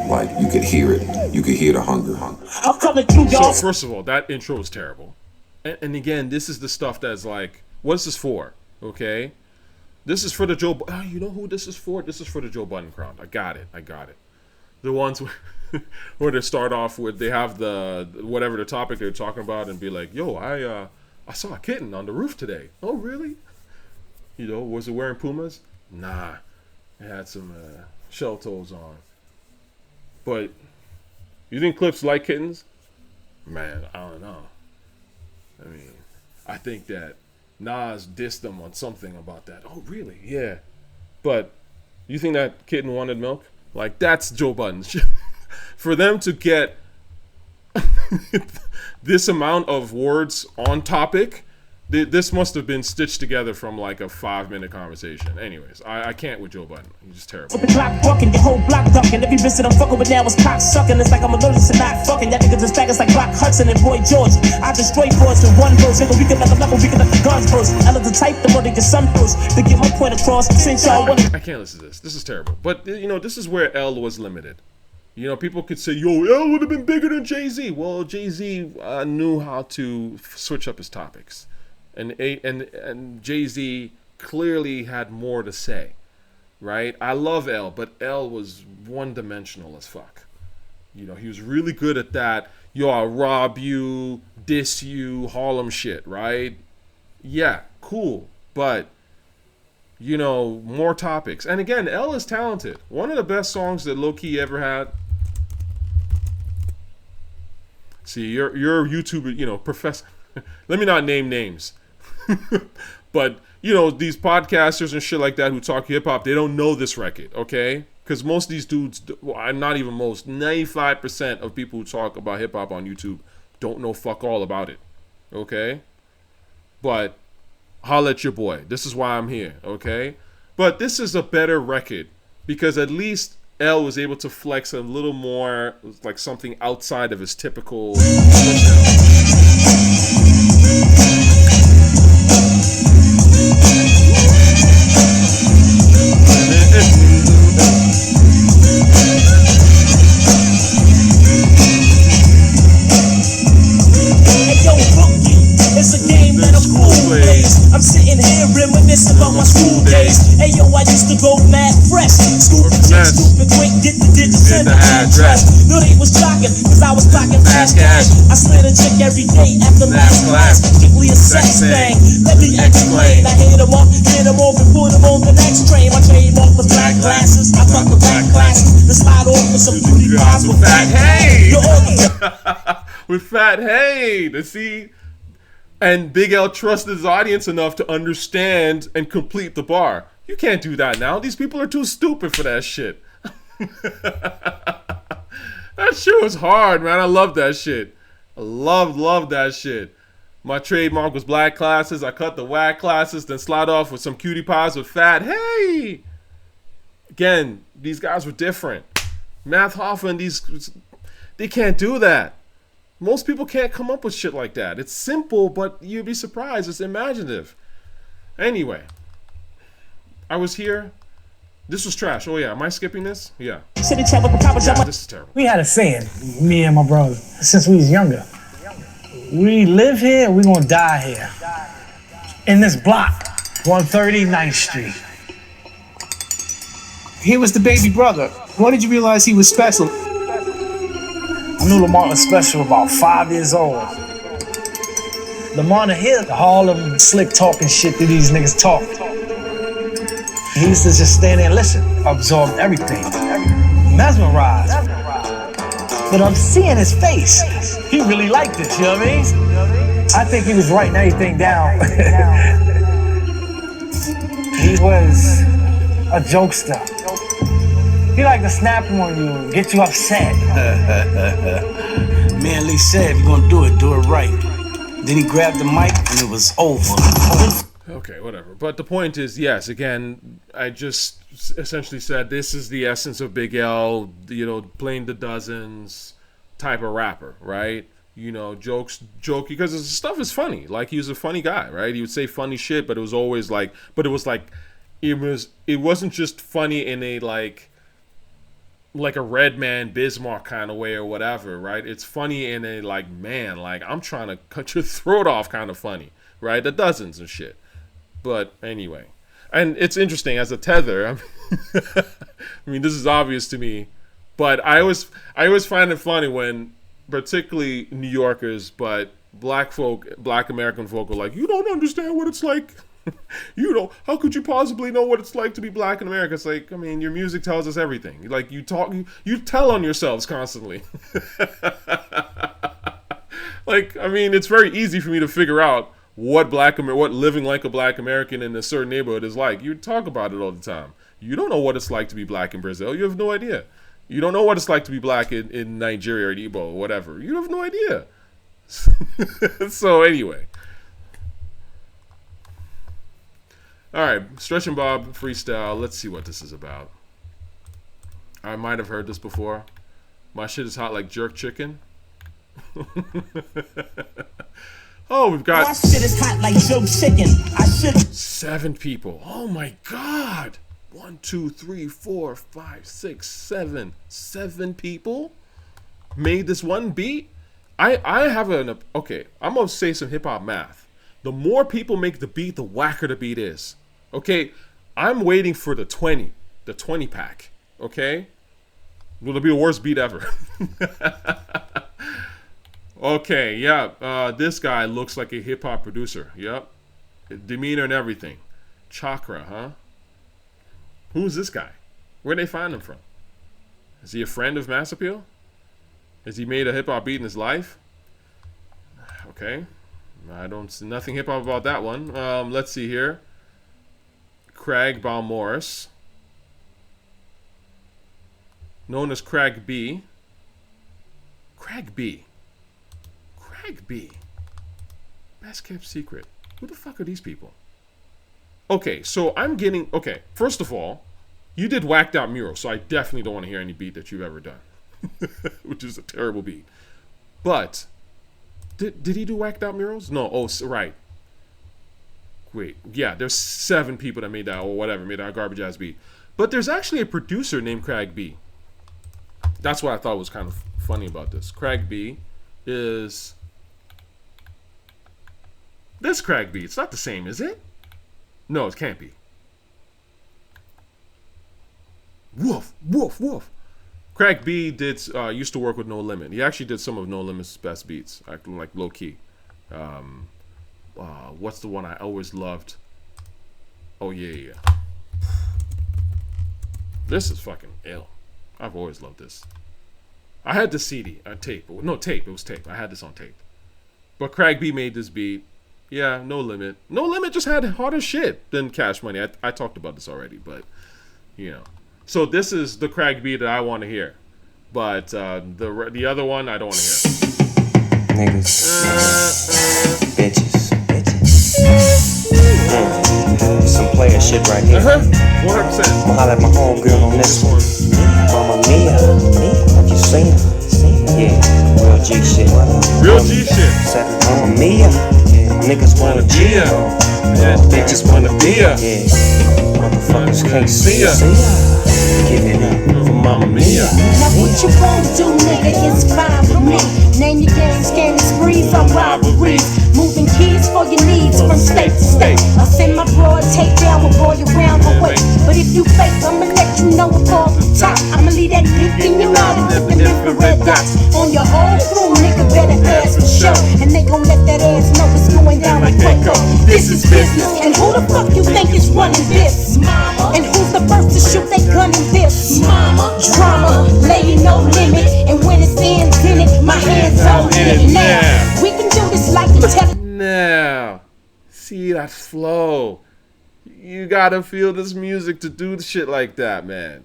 Like, you could hear it. You could hear the hunger. I'm coming through, y'all. So, first of all, that intro is terrible. And again, this is the stuff that's like, what's this for? Okay? This is for the Joe... Oh, you know who this is for? This is for the Joe Budden crowd. I got it. The ones where they start off with, they have the... whatever the topic they're talking about and be like, yo, I saw a kitten on the roof today. Oh, really? You know, was it wearing Pumas? Nah. It had some shell toes on. But You think Clips like kittens? Man, I don't know. I mean, I think that Nas dissed them on something about that. Oh, really? Yeah. But you think that kitten wanted milk? Like, that's Joe Budden's shit. For them to get this amount of words on topic, this must have been stitched together from like a 5-minute conversation. Anyways, I can't with Joe Budden. He's just terrible. With the clock bucking, your whole block ducking. Every visit I'm fucking with now is cock sucking. It's like I'm allergic to not fucking. Y'all niggas just baggers like Rock Hudson and Boy George. I destroy boys with one verse. We can let the level, we can let the guns burst. I love the type, the murder your son first. To get my point across, since y'all want I can't listen to this. This is terrible. But, you know, this is where L was limited. You know, people could say, yo, L would have been bigger than Jay-Z. Well, Jay-Z knew how to switch up his topics. And Jay-Z clearly had more to say, right? I love L, but L was one-dimensional as fuck. You know, he was really good at that. Yo, I'll rob you, diss you, Harlem shit, right? Yeah, cool. But, you know, more topics. And again, L is talented. One of the best songs that Low-Key ever had. See, you're a YouTuber, you know, professor. Let me not name names. But, you know, these podcasters and shit like that who talk hip-hop, they don't know this record, okay? Because most of these dudes, well, not even most, 95% of people who talk about hip-hop on YouTube don't know fuck all about it, okay? But holla at your boy. This is why I'm here, okay? But this is a better record because at least L was able to flex a little more, like something outside of his typical... It's a game that I'm cool plays. I'm sitting here reminiscing about my school days. Hey yo, I used to go mad fresh. Stupid chick, stupid quick, get the digits in the address. Knew they was shocking, cause I was clocking fast cash. I slid a chick every day after last class. Strictly a sex thing. Let me explain. I hit them off and put them on the next train. My trademark was black glasses. I fuck with black classes. The slide off with some booty guys with fat hey. With fat hey. To see. And Big L trusted his audience enough to understand and complete the bar. You can't do that now. These people are too stupid for that shit. That shit was hard, man. I love that shit. I love that shit. My trademark was black classes. I cut the whack classes, then slide off with some cutie pies with fat. Hey! Again, these guys were different. Math Hoffa and they can't do that. Most people can't come up with shit like that. It's simple, but you'd be surprised. It's imaginative. Anyway, I was here. This was trash. Oh, yeah. Am I skipping this? Yeah. Yeah, this is terrible. We had a saying, me and my brother, since we was younger. We live here, we gonna die here. In this block, 139th Street. He was the baby brother. When did you realize he was special? I knew Lamar was special about 5 years old. Lamar hit the Harlem slick talking shit that these niggas talk. He used to just stand there and listen, absorb everything, mesmerized. But I'm seeing his face. He really liked this, you know what I mean? I think he was writing everything down. He was a jokester. He liked to snap on you, get you upset. Man Lee said, if you're gonna do it right. Then he grabbed the mic and it was over. Okay, whatever. But the point is, yes, again, I just essentially said this is the essence of Big L, you know, playing the dozens type of rapper, right? You know, jokey, because his stuff is funny. Like, he was a funny guy, right? He would say funny shit, but it was always like, it wasn't just funny in a like a Redman Bismarck kind of way or whatever, right? It's funny in a like, man, like I'm trying to cut your throat off kind of funny, right? The dozens and shit. But anyway, and it's interesting as a tether. I mean, this is obvious to me, but I always find it funny when, particularly New Yorkers, but black American folk are like, you don't understand what it's like You know, how could you possibly know what it's like to be black in America? It's like, I mean, your music tells us everything. Like, you tell on yourselves constantly. Like, I mean, it's very easy for me to figure out what living like a black American in a certain neighborhood is like. You talk about it all the time. You don't know what it's like to be black in Brazil. You have no idea. You don't know what it's like to be black in Nigeria or Igbo or whatever. You have no idea. So anyway. All right, Stretch and Bob freestyle. Let's see what this is about. I might have heard this before. My shit is hot like jerk chicken. Oh, we've got my shit is hot like jerk chicken. 7 people. Oh my God. 1, 2, 3, 4, 5, 6, 7. 7 people made this one beat. I have okay. I'm gonna say some hip hop math. The more people make the beat, the whacker the beat is. Okay, I'm waiting for the 20 pack. Okay, will it be the worst beat ever? Okay, yeah. This guy looks like a hip hop producer. Yep, demeanor and everything. Chakra, huh? Who's this guy? Where'd they find him from? Is he a friend of Mass Appeal? Has he made a hip hop beat in his life? Okay. I don't see nothing hip hop about that one. Let's see here. Craig Balmorris, known as Craig B. Craig B. Best kept secret. Who the fuck are these people? Okay, so I'm getting... Okay, first of all, you did Whacked Out Mural, so I definitely don't want to hear any beat that you've ever done. Which is a terrible beat. But... Did he do Whacked Out Murals? No. Oh, right. Wait. Yeah, there's 7 people that made that, or whatever, made that garbage ass beat. But there's actually a producer named Craig B. That's what I thought was kind of funny about this. Craig B is this Craig B. It's not the same, is it? No, it can't be. Woof, woof, woof. Craig B used to work with No Limit. He actually did some of No Limit's best beats, acting like low key. What's the one I always loved? Oh yeah. This is fucking ill. I've always loved this. I had the CD, tape. No, tape. It was tape. I had this on tape. But Craig B made this beat. Yeah, No Limit. No Limit just had harder shit than Cash Money. I talked about this already, but you know. So this is the Craig B that I want to hear, but the other one I don't want to hear. Niggas, bitches. Some player shit right here. 100%. I'ma holla at my homegirl on this one. Mama Mia, have you seen her? Yeah, real G shit. Real G shit. Mama Mia, niggas wanna G her. Bitches wanna be her. Yeah, motherfuckers can't see her. Give it up for Mama Mia. Now what you gon' do, nigga, it's fine with me. Name your games, game sprees on robberies. Moving keys for your needs from state to state. I send my broad take down with boy around her way. But if you fake, I'ma let you know it falls from top. I'ma leave that dick in your mouth and flipping infrared dots. On your whole crew, nigga, better ask for show. And they gon' let that ass know it's going down like Waco. This is business. And who the fuck you think is running this? Mama. And who's the first to shoot they gun in this? Mama. Drama, lady no limit. And when it's in it, my hands on it. Now, we can do this like the Now, see that flow. You gotta feel this music to do the shit like that, man.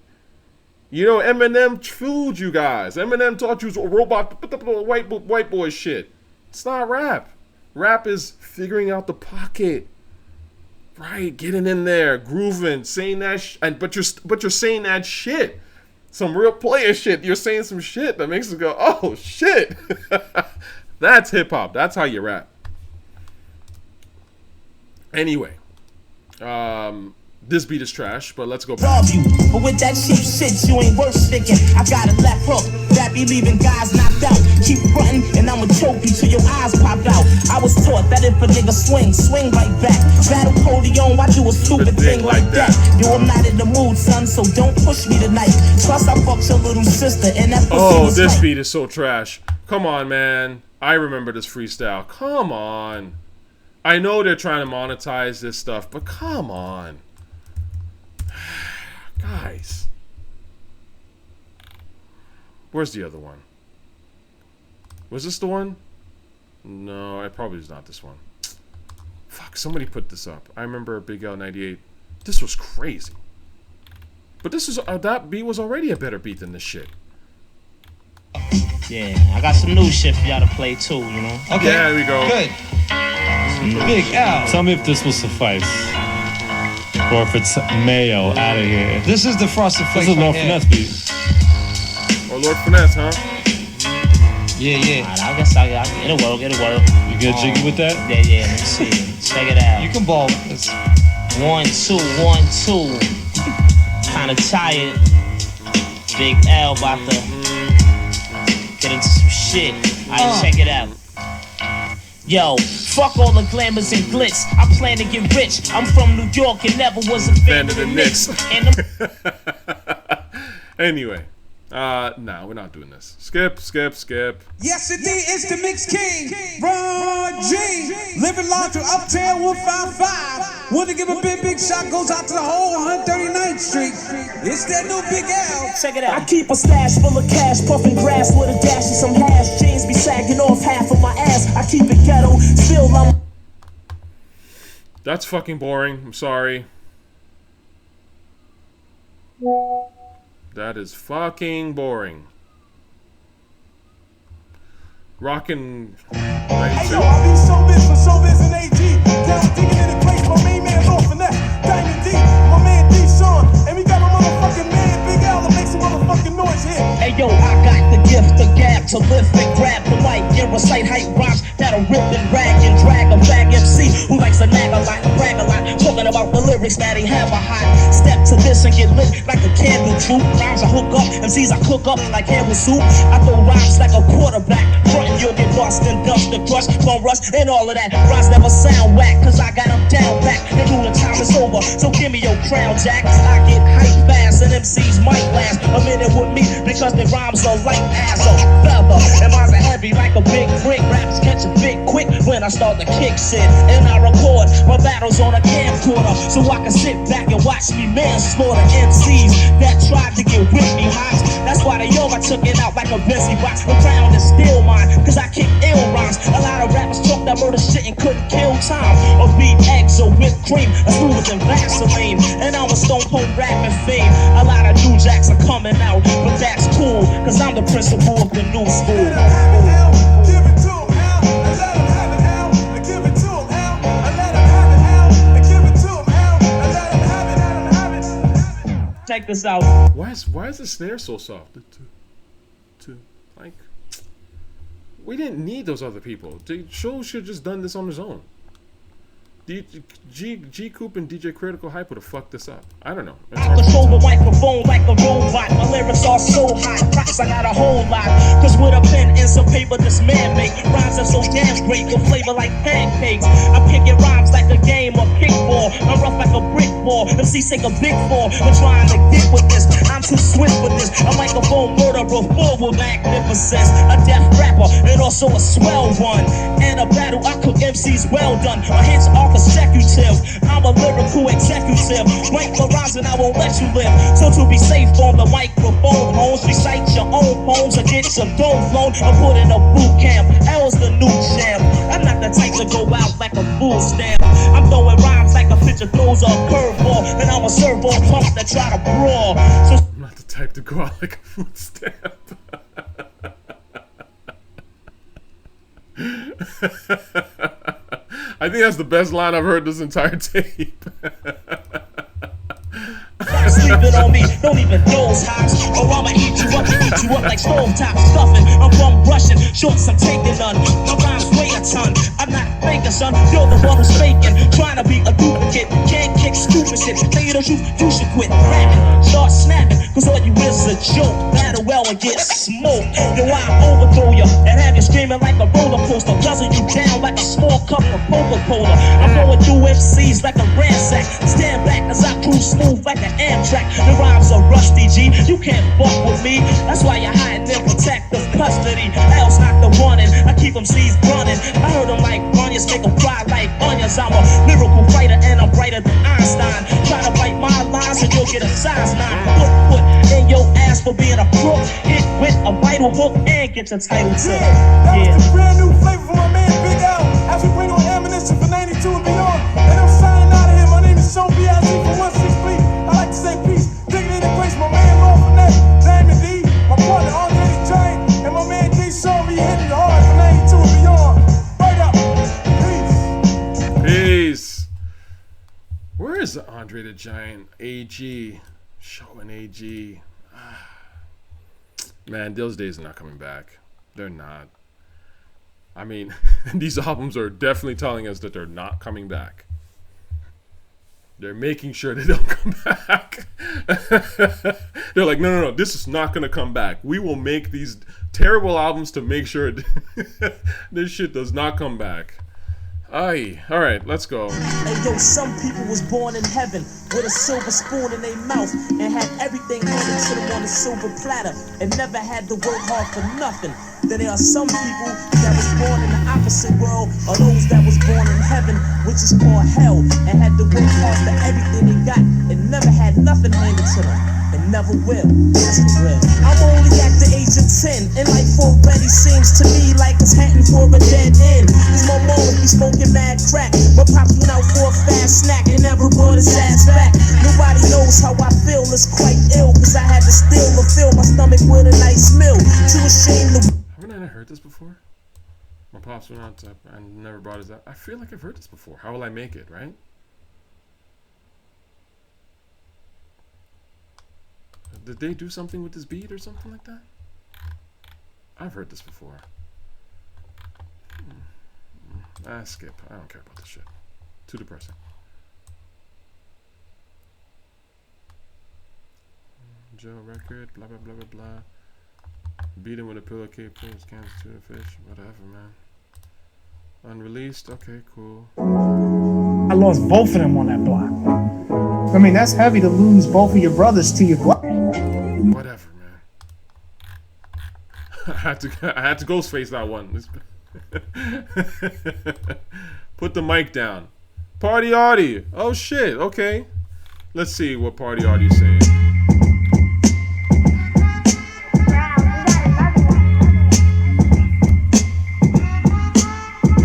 You know, Eminem fooled you guys. Eminem taught you a robot, white boy shit. It's not rap. Rap is figuring out the pocket, right? Getting in there, grooving, saying that, but you're saying that shit. Some real player shit. You're saying some shit that makes it go, oh shit. That's hip hop. That's how you rap. Anyway, this beat is trash, but let's go back. You, but with that cheap shit, you ain't worth sticking. I got a left hook that be leaving guys knocked out. Keep frontin' and I'ma choke you till your eyes pop out. I was taught that if a nigga swing right back. Battle Coleon, why do a stupid thing like that? Yo, I'm not in the mood, son, so don't push me tonight. Trust I fucked your little sister and that pussy was this right. Beat is so trash. Come on, man. I remember this freestyle. Come on. I know they're trying to monetize this stuff, but come on. Guys. Where's the other one? Was this the one? No, it probably is not this one. Fuck, somebody put this up. I remember Big L 98. This was crazy. But this is that beat was already a better beat than this shit. Yeah, I got some new shit for y'all to play too, you know? Okay, yeah, there we go. Good. Big L. Tell me if this will suffice. Or if it's mayo out of here. This is the Frosted Flakes. This is Lord Finesse beat. Or Lord Finesse, huh? Yeah. Right, I guess it'll work. You get jiggy with that? Yeah, let me see. Check it out. You can ball with this. 1, 2, 1, 2. Kinda tired. Big L about to get into some shit. Alright, check it out. Yo, fuck all the glamours and glitz. I plan to get rich. I'm from New York and never was a fan of the Knicks. Anyway. No, we're not doing this. Skip. Yes, indeed, it's the Mix King, Ron G. Living large to Uptown 155. Want to give a big shot goes out to the whole 139th Street. It's that new Big L. Check it out. I keep a stash full of cash, puffing grass with a dash and some hash. Jeans be sagging off half of my ass. I keep it ghetto, still I'm. That's fucking boring. I'm sorry. That is fucking boring. Rockin'. Hey yo, I be Showbiz and AG. Down digging in the place, my main man Lord Finesse. Diamond D, my man D Sean. And we got my motherfucking man Big L to make some motherfucking noise here. Hey yo, I got the gift, the gab to lift and grab the mic and recite hype rhymes that'll rip and rag and drag a fag MC who likes to nag a lot, brag a lot, talking about the lyrics that he have a hot step to this and get lit like a candle troop. Rhymes I hook up, MCs I cook up like ham with soup. I throw rhymes like a quarterback, frontin' you'll get lost and dust the crush, bum rush and all of that. Rhymes never sound whack, cause I got them down back. The ruling time is over, so give me your crown, Jack. I get hype fast and MCs might last a minute with me because their rhymes are light as a feather and mines are heavy like a big brick. Raps catch a bit quick when I start to kick shit, and I record my battles on a camcorder so I can sit back and watch me manslaughter MCs that tried to get with me hot. That's why the yoga took it out like a busy box. The crown is still mine, cause I kick ill rhymes. A lot of rappers talk that murder shit and couldn't kill time or beat eggs or whipped cream, or smoother than Vaseline. And I'm a stone cold rapping fiend. A lot of new jacks are coming out, but that's cool, cause I'm the principal of the new school. Check this out. Why is the snare so soft? Like, we didn't need those other people. The show should have just done this on his own. G Coop and DJ Critical Hype would have fucked this up. I don't know. I control the microphone like a robot. My lyrics are so hot, props I got a whole lot. Cause with a pen and some paper this man make rhymes are so damn great, your flavor like pancakes. I'm picking rhymes like a game of kickball. I'm rough like a brick wall. MC take a big fall. I'm trying to get with this. I'm too swift with this. I'm like a bone murderer, full with magnificence. A deaf rapper and also a swell one. And a battle I cook MCs well done. My hits are consecutive. I'm a lyrical executive. Write the rhymes and I won't let you live. So to be safe on the microphone, homes, recite your own poems or get your dome flown. I'm put in a boot camp. L's the new champ. I'm not the type to go out like a fool stamp. I'm throwing rhymes like a pitcher throws a curveball, and I'm a servo pump that try to brawl. So I'm not the type to go out like a food stamp. I think that's the best line I've heard this entire tape. sleeping on me, don't even those hops, or I'ma eat you up like stove top stuffing. I'm from Russian, shorts I'm taking none. My rhymes weigh a ton. I'm not faking, son. You're the one who's faking, trying to be a duplicate. Can't kick stupid shit. Tell you the truth, you should quit rapping. Start snapping, cause all you is a joke. Battle well and get smoked. Yo, I overthrow you and have you screaming like a roller coaster, guzzle you down like a small cup of Coca-Cola. I'm going through MCs like a ransack. Stand back as I cruise smooth like an Amtrak. The rhymes are rusty, G. You can't fuck with me. That's why you're hiding in protective custody. Else not the running. I keep them seeds running. I heard them like onions, make them fry like onions. gets entitled to. That was the brand new flavor for my man Big L. As we bring on ammunition for 92 and beyond. And I'm signing out of here. My name is Showbiz for 16B. I like to say peace, dignity, and grace. My man Lord Finesse, Diamond D, my partner Andre the Giant, and my man D Shaw me hitting the hard for 92 and beyond. Right up. Peace. Where is Andre the Giant? AG. Showing AG. Man, those days are not coming back. They're not. I mean, these albums are definitely telling us that they're not coming back. They're making sure they don't come back. They're like, no, this is not going to come back. We will make these terrible albums to make sure this shit does not come back. Aye. All right, let's go. Hey, yo, some people was born in heaven with a silver spoon in their mouth and had everything handed to them on a silver platter and never had to work hard for nothing. Then there are some people that was born in the opposite world, or those that was born in heaven, which is called hell, and had to work hard for everything they got and never had nothing handed to them. And never will. That's the real. I'm only at the age of 10, and life already seems to me like it's heading for a dead end. Cause my mom be smoking mad crack, but pops went out for a fast snack and never brought his ass back. Nobody knows how I feel, it's quite ill, cause I had to steal or fill my stomach with a nice meal. Too ashamed to. Haven't I heard this before? My pops went out and never brought his ass. I feel like I've heard this before. How will I make it, right? Did they do something with this beat or something like that? I've heard this before. Skip. I don't care about this shit. Too depressing. Joe record, blah, blah, blah, blah, blah. Beat him with a pillowcase, pulls cans to the fish. Whatever, man. Unreleased. Okay, cool. I lost both of them on that block. I mean, that's heavy to lose both of your brothers to your block. Whatever, man. I had to Ghostface that one. Put the mic down. Party Artie. Oh shit. Okay. Let's see what Party Artie's saying.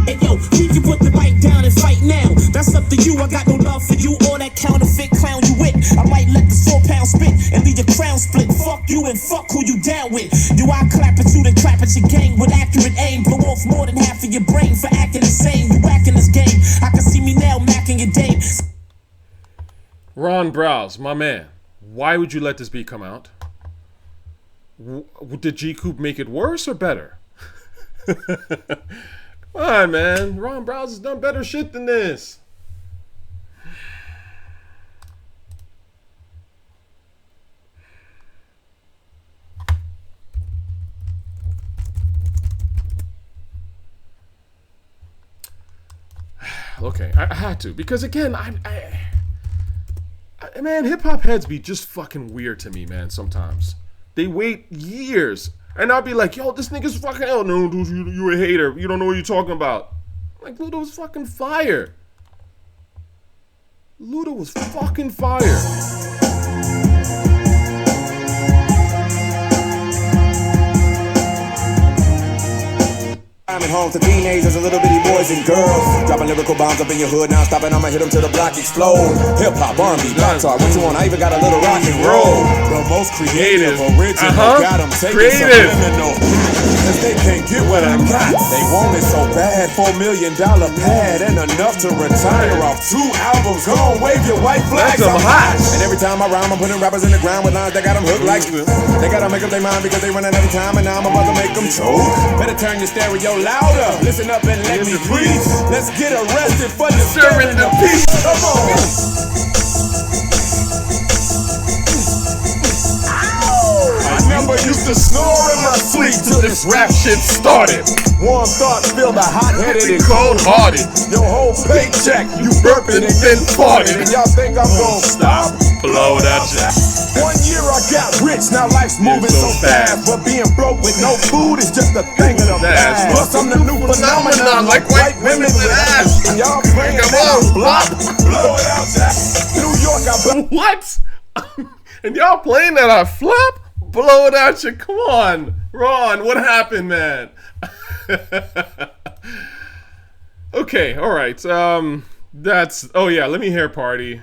Hey yo, you can put the mic down and fight now. That's up to you. I got no love for you or that counterfeit clown you with. I might let the 4-pound spit and leave your crown split. Fuck you and fuck who you down with. Do I clap at you then clap at your gang with accurate aim? Blow off more than half of your brain for acting insane. You whacking this game. I can see me now macking your dame. Ron Browz, my man. Why would you let this beat come out? Did G Coupe make it worse or better? Come on, man. Ron Browz has done better shit than this. Okay, I had to, because again, man, hip hop heads be just fucking weird to me, man. Sometimes they wait years, and I'll be like, "Yo, this nigga's fucking hell no, dude, you a hater. You don't know what you're talking about." Like, Luda was fucking fire. Luda was fucking fire. I'm at home to teenagers and little bitty boys and girls. Dropping lyrical bombs up in your hood, now stopping, I'ma hit them till the block explode. Hip hop, R&B, pop talk, what you want? I even got a little rock and roll. The most creative, original, got them taking subliminal. Cause they can't get what I got. They want it so bad, $4 million pad and enough to retire off 2 albums. Go on, wave your white flags, I'm hot. And every time I rhyme, I'm putting rappers in the ground with lines that got them hooked like they gotta make up their mind because they running out of time, and now I'm about to make them choke. Better turn your stereo louder, listen up and let me preach. Let's get arrested for disturbing the peace. Come on. I never used to snore in my sleep till this rap shit started. One thought, feel the hot-headed and cold-hearted. Your whole paycheck, you burping and then farted. And y'all think I'm gonna stop? Blow that shit. 1 year I got rich, now life's moving so fast. But being broke with no food is just a thing of the past. Plus I'm the new phenomenon, like white women with ass. And y'all playing that block, blow it out that. New York, I what? And y'all playing that I flop? blow it out you. Come on, Ron. What happened, man? Okay, all right. That's. Oh yeah, let me hear Party.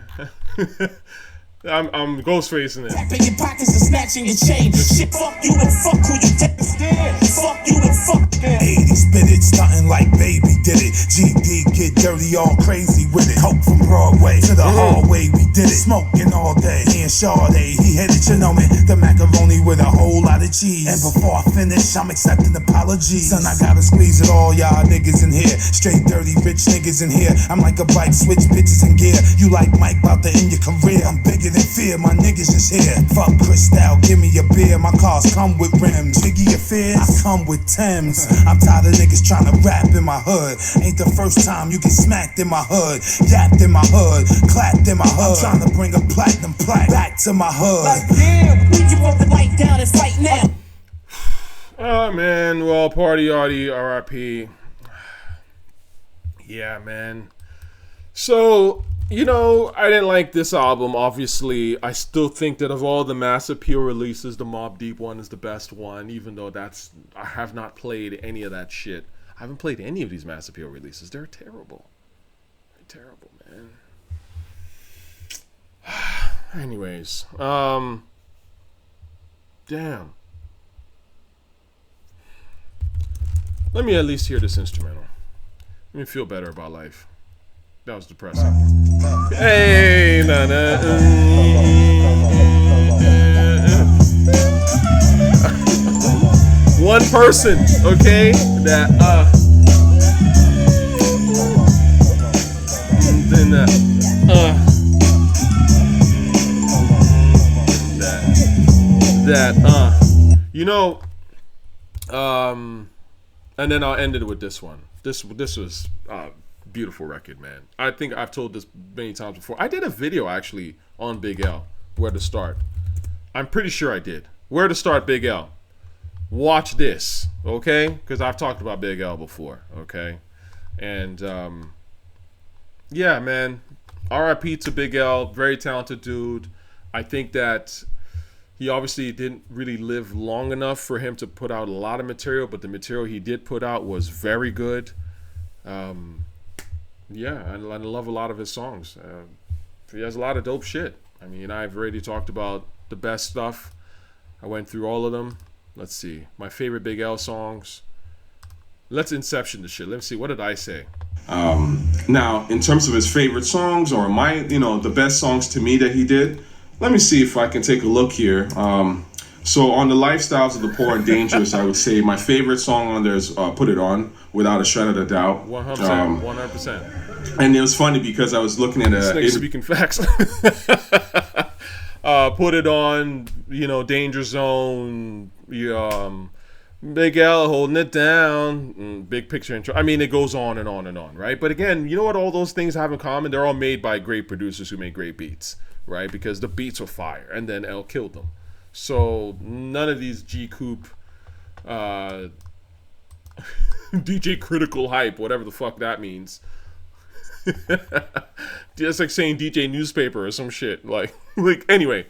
I'm Ghostface in it. Tapping your pockets and snatching your chain. Shit, fuck you and fuck who you take scared. Fuck you and fuck them. 80s spit it, stunting like Baby did it. GD get dirty, all crazy with it. Coke from Broadway to the hallway, we did it. Smoking all day, me and Sade, he hit it, you know me. The macaroni with a whole lot of cheese. And before I finish, I'm accepting apologies. Son, I gotta squeeze it all, y'all niggas in here. Straight dirty rich niggas in here. I'm like a bike, switch bitches in gear. You like Mike, about to end your career. I'm bigger than fear, my niggas is here. Fuck Cristal, give me a beer. My cars come with rims. Biggie affairs, I come with Timbs. I'm tired of niggas trying to rap in my hood. Ain't the first time you get smacked in my hood. Yapped in my hood, clapped in my hood. I'm trying to bring a platinum plaque back to my hood. Like damn, we can put the light down and fight now. Oh man, well, Party Artie, R.I.P. Yeah, man. So, you know, I didn't like this album, obviously. I still think that of all the Mass Appeal releases, the Mobb Deep one is the best one, even though I have not played any of that shit. I haven't played any of these Mass Appeal releases. They're terrible. They're terrible, man. Anyways, damn. Let me at least hear this instrumental. Let me feel better about life. That was depressing. Hey, na na. One person, okay? That you know, and then I'll end it with this one. This was beautiful record, man. I think I've told this many times before. I did a video actually on Big L, Where to Start. I'm pretty sure I did. Where to Start Big L. Watch this, okay? Because I've talked about Big L before, okay? And yeah, man. R.I.P. to Big L. Very talented dude. I think that he obviously didn't really live long enough for him to put out a lot of material, but the material he did put out was very good. Yeah, I love a lot of his songs. He has a lot of dope shit. I mean, I've already talked about the best stuff. I went through all of them. Let's see. My favorite Big L songs. Let's Inception the shit. Let's see. What did I say? Now, in terms of his favorite songs or the best songs to me that he did, let me see if I can take a look here. So on the Lifestyles of the Poor and Dangerous, I would say my favorite song on there is Put It On, without a shredder of doubt. 100%. 100%. And it was funny because I was looking at speaking facts. Put It On, Danger Zone, Big L holding it down, Big Picture intro. I mean, it goes on and on and on, right? But again, you know what all those things have in common? They're all made by great producers who make great beats, right? Because the beats were fire, and then L killed them. So none of these G-Coop, DJ Critical Hype, whatever the fuck that means. Just like saying DJ Newspaper or some shit. Like anyway,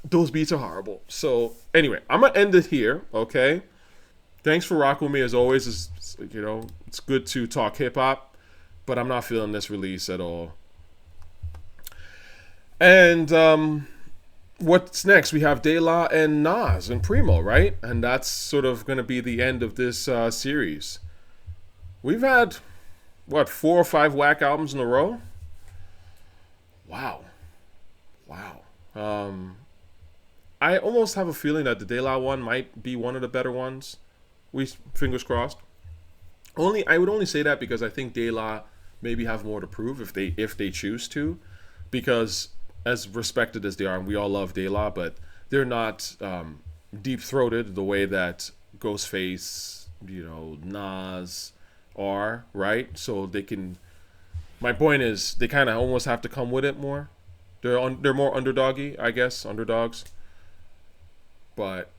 those beats are horrible. So anyway, I'm gonna end it here. Okay. Thanks for rocking with me as always. It's good to talk hip hop, but I'm not feeling this release at all. And what's next? We have De La and Nas and Primo, right? And that's sort of going to be the end of this series. We've had, 4 or 5 whack albums in a row? Wow. I almost have a feeling that the De La one might be one of the better ones. Fingers crossed. I would only say that because I think De La maybe have more to prove if they choose to, because as respected as they are, and we all love De La, but they're not deep-throated the way that Ghostface, Nas are, right? So they can. My point is, they kind of almost have to come with it more. They're more underdoggy, I guess, underdogs. But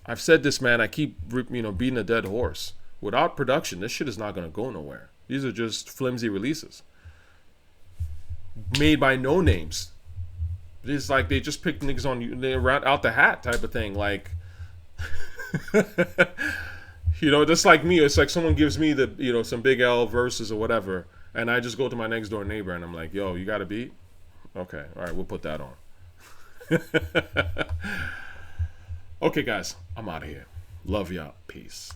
I've said this, man. I keep beating a dead horse. Without production, this shit is not gonna go nowhere. These are just flimsy releases made by no names. It's like they just pick niggas on you, they're out the hat type of thing. Like, you know, just like me, it's like someone gives me the, you know, some Big L verses or whatever, and I just go to my next door neighbor and I'm like, yo, you got a beat? Okay, all right, we'll put that on. Okay, guys, I'm out of here. Love y'all. Peace.